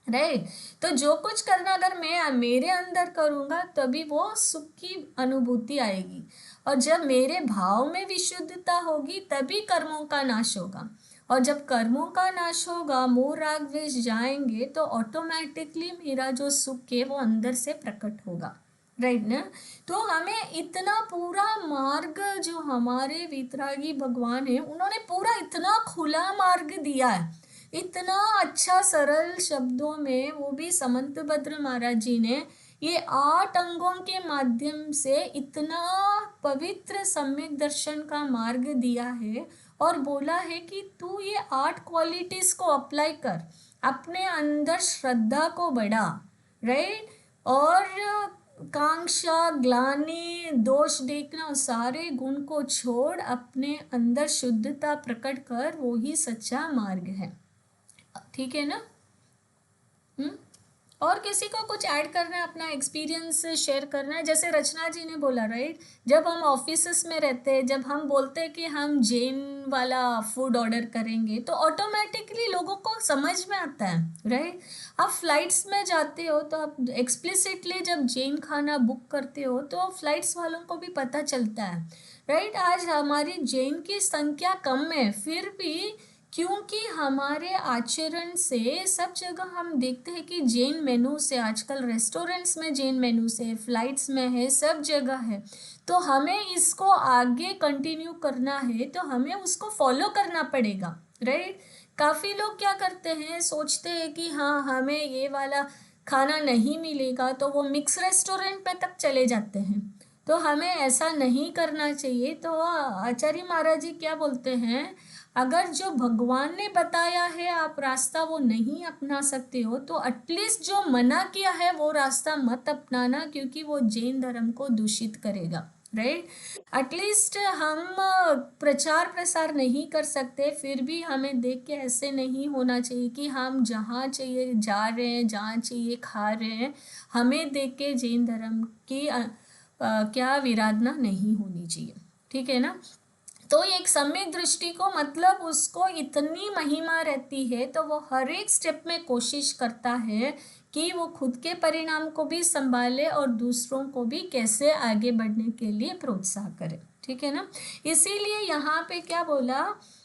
राइट। तो जो कुछ करना अगर मैं मेरे अंदर करूँगा तभी वो सुख की अनुभूति आएगी। और जब मेरे भाव में विशुद्धता होगी तभी कर्मों का नाश होगा। और जब कर्मों का नाश होगा, मोह राग द्वेष जाएंगे, तो ऑटोमेटिकली मेरा जो सुख है वो अंदर से प्रकट होगा, राइट ना। तो हमें इतना पूरा मार्ग, जो हमारे वितरागी भगवान है, उन्होंने पूरा इतना खुला मार्ग दिया है, इतना अच्छा सरल शब्दों में, वो भी समंतभद्र महाराज जी ने ये 8 अंगों के माध्यम से इतना पवित्र सम्यक दर्शन का मार्ग दिया है और बोला है कि तू ये 8 क्वालिटीज को अप्लाई कर, अपने अंदर श्रद्धा को बढ़ा, राइट। और कांक्षा, ग्लानि, दोष देखना, सारे गुण को छोड़ अपने अंदर शुद्धता प्रकट कर, वो ही सच्चा मार्ग है, ठीक है ना। और किसी को कुछ ऐड करना है, अपना एक्सपीरियंस शेयर करना है, जैसे रचना जी ने बोला, राइट। जब हम ऑफिस में रहते हैं, जब हम बोलते हैं कि हम जैन वाला फूड ऑर्डर करेंगे, तो ऑटोमेटिकली लोगों को समझ में आता है, राइट। आप फ्लाइट्स में जाते हो तो आप एक्सप्लिसिटली जब जैन खाना बुक करते हो तो फ्लाइट्स वालों को भी पता चलता है, राइट। आज हमारी जैन की संख्या कम है, फिर भी क्योंकि हमारे आचरण से सब जगह हम देखते हैं कि जैन मेनू से, आजकल रेस्टोरेंट्स में जैन मेनू से, फ्लाइट्स में है, सब जगह है। तो हमें इसको आगे कंटिन्यू करना है, तो हमें उसको फॉलो करना पड़ेगा, राइट। काफ़ी लोग क्या करते हैं, सोचते हैं कि हाँ हमें ये वाला खाना नहीं मिलेगा तो वो मिक्स रेस्टोरेंट पे तक चले जाते हैं। तो हमें ऐसा नहीं करना चाहिए। तो आचार्य महाराज जी क्या बोलते हैं, अगर जो भगवान ने बताया है आप रास्ता वो नहीं अपना सकते हो, तो एटलीस्ट जो मना किया है वो रास्ता मत अपनाना, क्योंकि वो जैन धर्म को दूषित करेगा, राइट। एटलीस्ट हम प्रचार प्रसार नहीं कर सकते, फिर भी हमें देख के ऐसे नहीं होना चाहिए कि हम जहाँ चाहिए जा रहे हैं, जहाँ चाहिए खा रहे हैं। हमें देख के जैन धर्म की क्या विराधना नहीं होनी चाहिए, ठीक है ना। तो एक सम्यक दृष्टि को मतलब उसको इतनी महिमा रहती है, तो वो हर एक स्टेप में कोशिश करता है कि वो खुद के परिणाम को भी संभाले और दूसरों को भी कैसे आगे बढ़ने के लिए प्रोत्साहन करे, ठीक। ठीक है ना। इसीलिए यहाँ पे क्या बोला,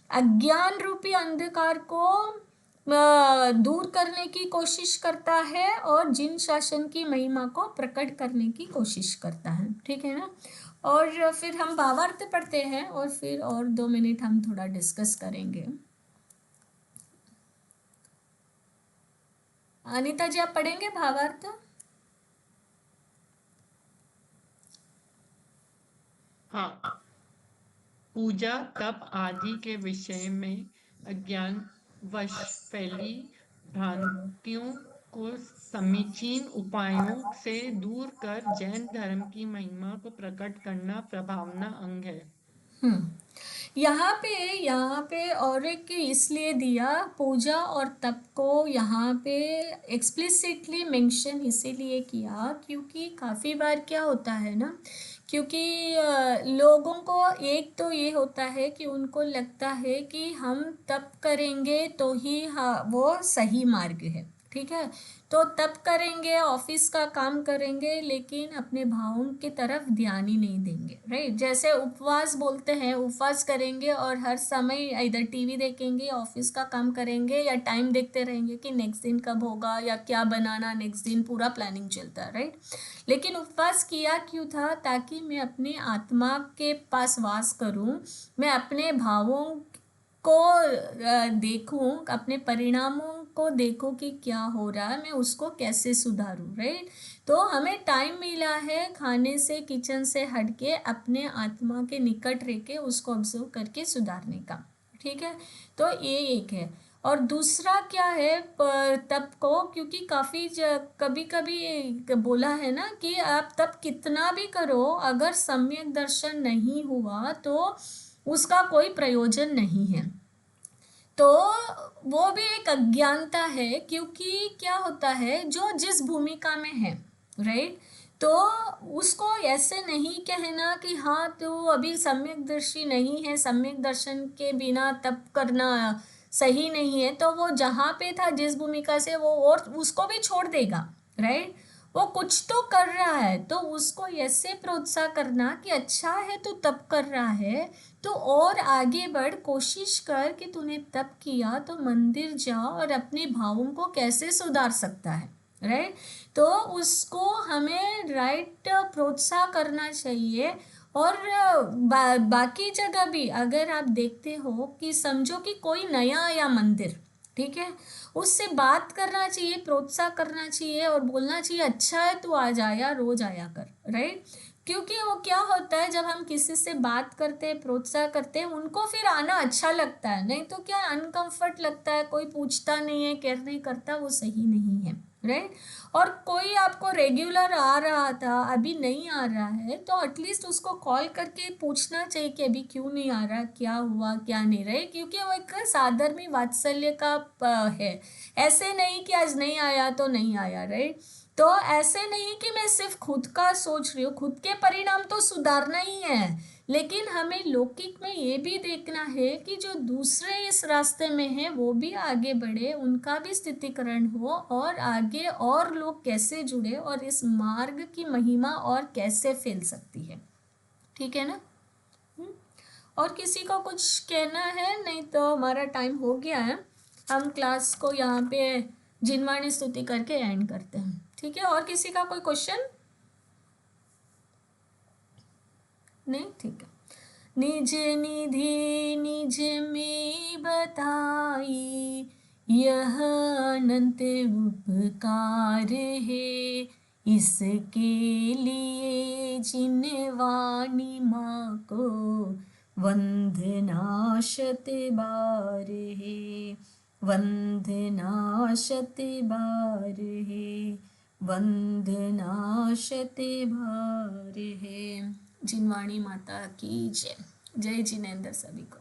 अज्ञान रूपी अंधकार को दूर करने की कोशिश करता है और जिन शासन की महिमा को प्रकट करने की कोशिश करता है, ठीक है ना। और फिर हम भावार्थ पढ़ते हैं और फिर और 2 मिनट हम थोड़ा डिस्कस करेंगे। अनीता जी आप पढ़ेंगे भावार्थ? हाँ, पूजा तप आदि के विषय में अज्ञान वश फैली भ्रांतियों को समीचीन उपायों से दूर कर जैन धर्म की महिमा को प्रकट करना प्रभावना अंग है। यहाँ पे और एक इसलिए दिया, पूजा और तप को यहाँ पे एक्सप्लिसिटली मेंशन इसीलिए किया क्योंकि काफ़ी बार क्या होता है ना, क्योंकि लोगों को एक तो ये होता है कि उनको लगता है कि हम तप करेंगे तो ही वो सही मार्ग है, ठीक है। तो तप करेंगे, ऑफिस का काम करेंगे, लेकिन अपने भावों की तरफ ध्यान ही नहीं देंगे, राइट। जैसे उपवास बोलते हैं, उपवास करेंगे और हर समय इधर टीवी देखेंगे, ऑफिस का काम करेंगे या टाइम देखते रहेंगे कि नेक्स्ट दिन कब होगा या क्या बनाना नेक्स्ट दिन, पूरा प्लानिंग चलता है, राइट। लेकिन उपवास किया क्यों था? ताकि मैं अपने आत्मा के पास वास करूं, मैं अपने भावों को देखूं, अपने परिणामों को देखो कि क्या हो रहा है, मैं उसको कैसे सुधारूं, राइट। तो हमें टाइम मिला है खाने से, किचन से हटके अपने आत्मा के निकट रह के उसको ऑब्जर्व करके सुधारने का, ठीक है। तो ये एक है। और दूसरा क्या है तप को, क्योंकि काफ़ी कभी कभी बोला है ना कि आप तप कितना भी करो, अगर सम्यक दर्शन नहीं हुआ तो उसका कोई प्रयोजन नहीं है। तो वो भी एक अज्ञानता है, क्योंकि क्या होता है जो जिस भूमिका में है, राइट, तो उसको ऐसे नहीं कहना कि हाँ तो अभी सम्यक दर्शी नहीं है, सम्यक दर्शन के बिना तप करना सही नहीं है, तो वो जहाँ पे था जिस भूमिका से वो और उसको भी छोड़ देगा, राइट। वो कुछ तो कर रहा है तो उसको ऐसे प्रोत्साहन करना कि अच्छा है तो तप कर रहा है तो और आगे बढ़, कोशिश कर कि तूने तप किया तो मंदिर जा और अपने भावों को कैसे सुधार सकता है, राइट। तो उसको हमें राइट प्रोत्साहन करना चाहिए। और बाकी जगह भी अगर आप देखते हो कि समझो कि कोई नया आया मंदिर, ठीक है, उससे बात करना चाहिए, प्रोत्साहन करना चाहिए और बोलना चाहिए अच्छा है तू आ जाया, रोज आया कर, राइट। क्योंकि वो क्या होता है जब हम किसी से बात करते हैं, प्रोत्साहन करते हैं, उनको फिर आना अच्छा लगता है, नहीं तो क्या अनकंफर्ट लगता है, कोई पूछता नहीं है, केयर नहीं करता, वो सही नहीं है, राइट। और कोई आपको रेगुलर आ रहा था अभी नहीं आ रहा है तो एटलीस्ट उसको कॉल करके पूछना चाहिए कि अभी क्यों नहीं आ रहा, क्या हुआ क्या नहीं रहे, क्योंकि वो एक साधर्मी वात्सल्य का है। ऐसे नहीं कि आज नहीं आया तो नहीं आया, राइट। तो ऐसे नहीं कि मैं सिर्फ खुद का सोच रही हूँ, खुद के परिणाम तो सुधारना ही है, लेकिन हमें लौकिक में ये भी देखना है कि जो दूसरे इस रास्ते में है वो भी आगे बढ़े, उनका भी स्थितिकरण हो और आगे और लोग कैसे जुड़े और इस मार्ग की महिमा और कैसे फैल सकती है, ठीक है ना। और किसी को कुछ कहना है? नहीं तो हमारा टाइम हो गया है, हम क्लास को यहाँ पे जिनवाणी स्तुति करके एंड करते हैं, ठीक है। और किसी का कोई क्वेश्चन? नहीं, ठीक है। निज निधि निज में बताई, यह अनंत उपकार है, इसके लिए जिनवाणी माँ को वंदना शत बार है, वंदना शत बार है, वंदना शत बार है। जिनवाणी माता की जय। जय जिनेंद्र सभी को।